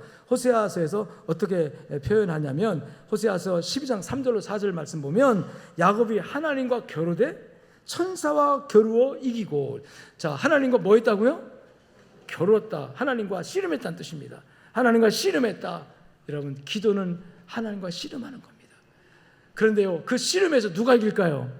어떻게 표현하냐면 호세아서 12장 3절로 4절 말씀 보면 야곱이 하나님과 겨루되 천사와 겨루어 이기고, 자, 하나님과 뭐 했다고요? 겨루었다. 하나님과 씨름했다는 뜻입니다. 하나님과 씨름했다. 여러분, 기도는 하나님과 씨름하는 겁니다. 그런데요, 그 씨름에서 누가 이길까요?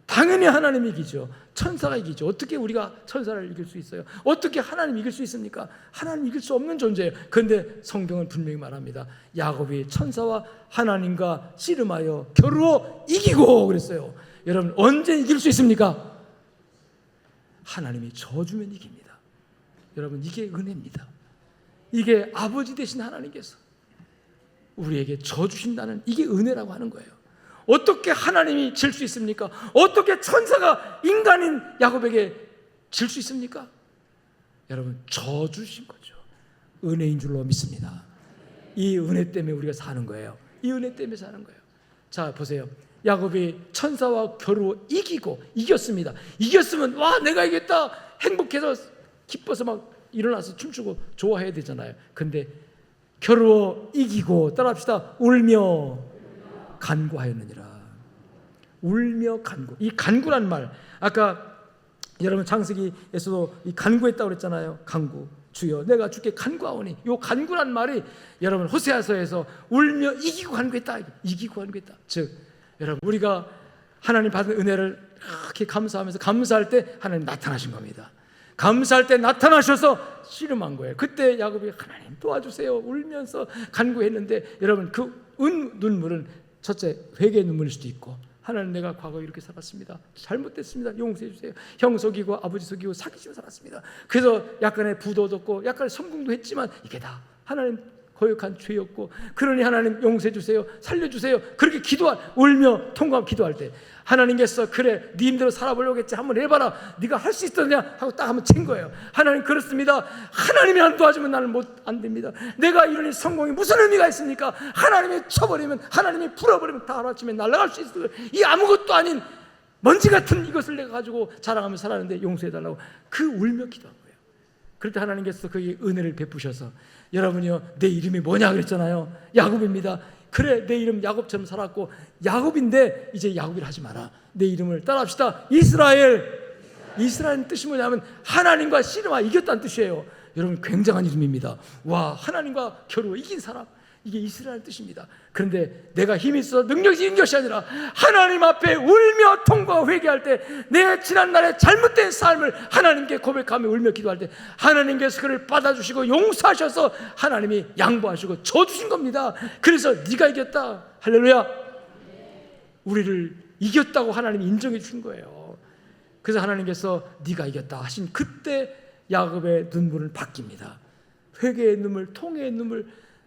당연히 하나님이 이기죠. 천사가 이기죠. 어떻게 우리가 천사를 이길 수 있어요? 어떻게 하나님 이길 수 있습니까? 하나님 이길 수 없는 존재예요. 그런데 성경은 분명히 말합니다. 야곱이 천사와 하나님과 씨름하여 겨루어 이기고 그랬어요. 여러분, 언제 이길 수 있습니까? 하나님이 져주면 이깁니다. 여러분, 이게 은혜입니다. 이게 아버지 되신 하나님께서 우리에게 져주신다는, 이게 은혜라고 하는 거예요. 어떻게 하나님이 질 수 있습니까? 어떻게 천사가 인간인 야곱에게 질 수 있습니까? 여러분, 져주신 거죠. 은혜인 줄로 믿습니다. 이 은혜 때문에 우리가 사는 거예요. 이 은혜 때문에 사는 거예요. 자, 보세요. 야곱이 천사와 겨루어 이겼습니다. 이겼으면 와, 내가 이겼다, 행복해서 기뻐서 막 일어나서 춤추고 좋아해야 되잖아요. 근데 겨루어 이기고, 따라합시다. 울며 간구하였느니라. 울며 간구. 이 간구란 말, 아까 여러분 창세기에서도 이 간구했다고 그랬잖아요. 간구. 주여 내가 주께 간구하오니. 이 간구란 말이 여러분 호세아서에서 울며 이기고 간구했다. 이기고 간구했다. 즉 여러분, 우리가 하나님 받은 은혜를 이렇게 감사하면서 감사할 때 하나님 나타나신 겁니다. 감사할 때 나타나셔서 씨름한 거예요. 그때 야곱이 하나님 도와주세요 울면서 간구했는데, 여러분 그 눈물은 첫째 회개의 눈물일 수도 있고, 하나님 내가 과거에 이렇게 살았습니다, 잘못됐습니다, 용서해 주세요, 형 속이고 아버지 속이고 사기치고 살았습니다, 그래서 약간의 부도 얻었고 약간의 성공도 했지만 이게 다 하나님 거역한 죄였고, 그러니 하나님 용서해 주세요, 살려주세요, 그렇게 울며 통곡하며 기도할 때 하나님께서 그래 네 힘대로 살아보려고 했지, 한번 해봐라, 네가 할 수 있었냐 하고 딱 한번 친 거예요. 하나님 그렇습니다, 하나님이 안 도와주면 나는 안 됩니다. 내가 이러니 성공이 무슨 의미가 있습니까? 하나님이 쳐버리면, 하나님이 풀어버리면 다 하루아침에 날아갈 수 있어요. 이 아무것도 아닌 먼지 같은 이것을 내가 가지고 자랑하며 살았는데 용서해달라고 그 울며 기도한 거예요. 그럴 때 하나님께서 그에게 은혜를 베푸셔서, 여러분이요 내 이름이 뭐냐 그랬잖아요. 야곱입니다. 그래 내 이름 야곱처럼 살았고 야곱인데 이제 야곱이라 하지 마라, 내 이름을 따라합시다, 이스라엘. 이스라엘 뜻이 뭐냐면 하나님과 씨름하여 이겼다는 뜻이에요. 여러분 굉장한 이름입니다. 와, 하나님과 겨루어 이긴 사람, 이게 이스라엘 뜻입니다. 그런데 내가 힘이 있어 능력이 있는 것이 아니라 하나님 앞에 울며 통과하고 회개할 때, 내 지난날의 잘못된 삶을 하나님께 고백하며 울며 기도할 때 하나님께서 그를 받아주시고 용서하셔서 하나님이 양보하시고 줘주신 겁니다. 그래서 네가 이겼다, 할렐루야. 우리를 이겼다고 하나님이 인정해 주신 거예요. 그래서 하나님께서 네가 이겼다 하신 그때 야곱의 눈물은 바뀝니다. 회개의 눈물, 통회의 눈물,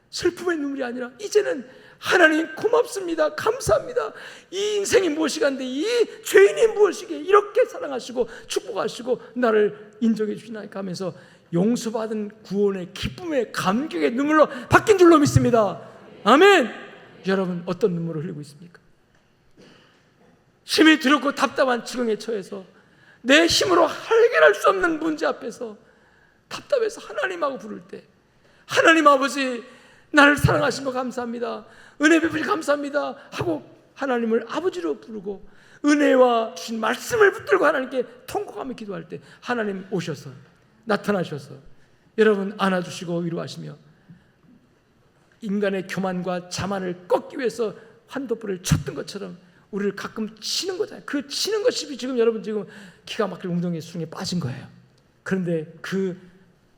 슬픔의 눈물이 아니라 이제는 하나님 고맙습니다, 감사합니다, 이 인생이 무엇이간데 이 죄인이 무엇이기에 이렇게 사랑하시고 축복하시고 나를 인정해 주시나이까 하면서 용서받은 구원의 기쁨의 감격의 눈물로 바뀐 줄로 믿습니다. 아멘. 여러분 어떤 눈물을 흘리고 있습니까? 힘이 두렵고 답답한 지경에 처해서 내 힘으로 해결할 수 없는 문제 앞에서 답답해서 하나님하고 부를 때, 하나님 아버지 나를 사랑하신 거 감사합니다, 은혜 베푸시 감사합니다 하고 하나님을 아버지로 부르고 은혜와 주신 말씀을 붙들고 하나님께 통곡하며 기도할 때 하나님 오셔서 나타나셔서 여러분 안아주시고 위로하시며, 인간의 교만과 자만을 꺾기 위해서 환도불을 쳤던 것처럼 우리를 가끔 치는 거잖아요. 그 치는 것이 지금 여러분 지금 기가 막힐 웅덩이 수렁에 빠진 거예요. 그런데 그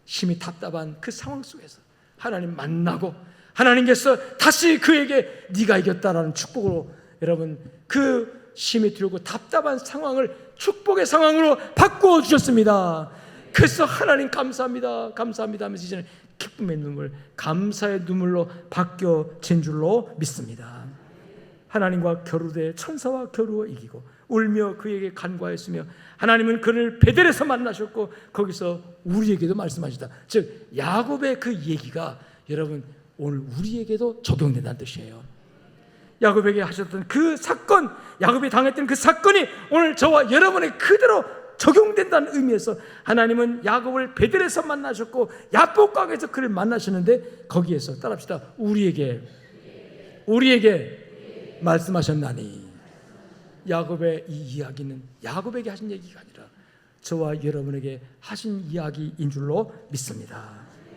힘이 답답한 그 상황 속에서 하나님 만나고 하나님께서 다시 그에게 네가 이겼다라는 축복으로, 여러분 그 힘이 들고 답답한 상황을 축복의 상황으로 바꾸어 주셨습니다. 그래서 하나님 감사합니다, 감사합니다 하면서 이제는 기쁨의 눈물, 감사의 눈물로 바뀌어진 줄로 믿습니다. 하나님과 겨루되 천사와 겨루어 이기고 울며 그에게 간구하였으며 하나님은 그를 베델에서 만나셨고 거기서 우리에게도 말씀하시다. 즉 야곱의 그 얘기가 여러분 오늘 우리에게도 적용된다는 뜻이에요. 야곱에게 하셨던 그 사건, 야곱이 당했던 그 사건이 오늘 저와 여러분의 그대로 적용된다는 의미에서 하나님은 야곱을 베델에서 만나셨고 야복강에서 그를 만나셨는데 거기에서 따라합시다. 우리에게 말씀하셨나니. 야곱의 이 이야기는 야곱에게 하신 얘기가 아니라 저와 여러분에게 하신 이야기인 줄로 믿습니다.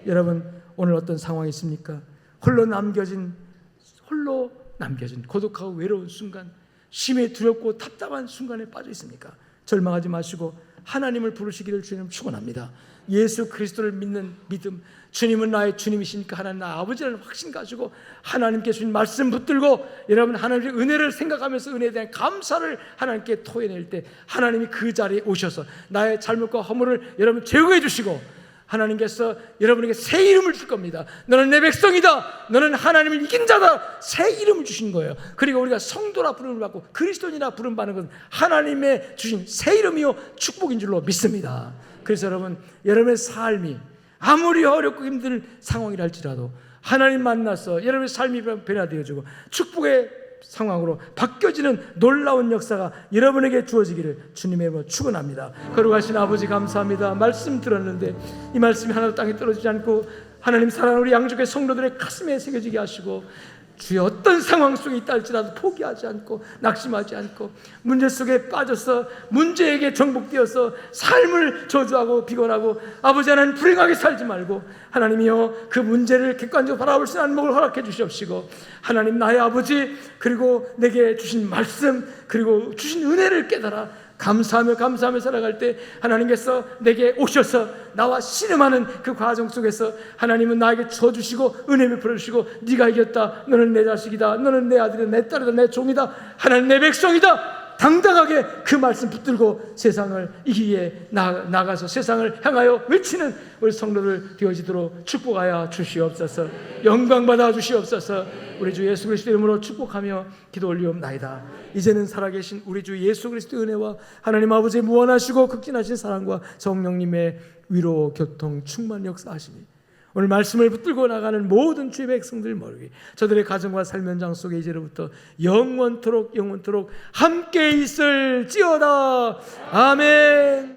여러분 오늘 어떤 상황이 있습니까? 홀로 남겨진 고독하고 외로운 순간, 심히 두렵고 답답한 순간에 빠져 있습니까? 절망하지 마시고 하나님을 부르시기를 주님 축원합니다. 예수 그리스도를 믿는 믿음, 주님은 나의 주님이시니까 하나님 나의 아버지라는 확신 가지고 하나님께 주신 말씀 붙들고 여러분 하나님의 은혜를 생각하면서 은혜에 대한 감사를 하나님께 토해낼 때 하나님이 그 자리에 오셔서 나의 잘못과 허물을 여러분 제거해 주시고 하나님께서 여러분에게 새 이름을 줄 겁니다. 너는 내 백성이다, 너는 하나님을 이긴 자다, 새 이름을 주신 거예요. 그리고 우리가 성도라 부름을 받고 그리스도인이라 부름 받는 것은 하나님의 주신 새 이름이요 축복인 줄로 믿습니다. 그래서 여러분의 삶이 아무리 어렵고 힘든 상황이라 할지라도 하나님 만나서 여러분의 삶이 변화되어지고 축복의 상황으로 바뀌어지는 놀라운 역사가 여러분에게 주어지기를 주님의 이름으로 축원합니다. 거룩하신 아버지 감사합니다. 말씀 들었는데 이 말씀이 하나도 땅에 떨어지지 않고 하나님 사랑하는 우리 양족의 성도들의 가슴에 새겨지게 하시고 주여 어떤 상황 속에 있다 할지라도 포기하지 않고 낙심하지 않고 문제 속에 빠져서 문제에게 정복되어서 삶을 저주하고 비관하고 아버지 하나님 불행하게 살지 말고 하나님이여 그 문제를 객관적으로 바라볼 수 있는 안목을 허락해 주시옵시고 하나님 나의 아버지 그리고 내게 주신 말씀 그리고 주신 은혜를 깨달아 감사하며 살아갈 때 하나님께서 내게 오셔서 나와 씨름하는 그 과정 속에서 하나님은 나에게 쳐주시고 은혜 베풀어 주시고 네가 이겼다, 너는 내 자식이다, 너는 내 아들이다, 내 딸이다, 내 종이다, 하나님 내 백성이다, 당당하게 그 말씀 붙들고 세상을 이기에 나가서 세상을 향하여 외치는 우리 성도들 되어지도록 축복하여 주시옵소서. 영광 받아 주시옵소서. 우리 주 예수 그리스도 이름으로 축복하며 기도 올리옵나이다. 이제는 살아계신 우리 주 예수 그리스도의 은혜와 하나님 아버지의 무한하시고 극진하신 사랑과 성령님의 위로 교통 충만 역사하시니 오늘 말씀을 붙들고 나가는 모든 주의 백성들 모르게 저들의 가정과 삶 현장 속에 이제로부터 영원토록 함께 있을지어다. 아멘.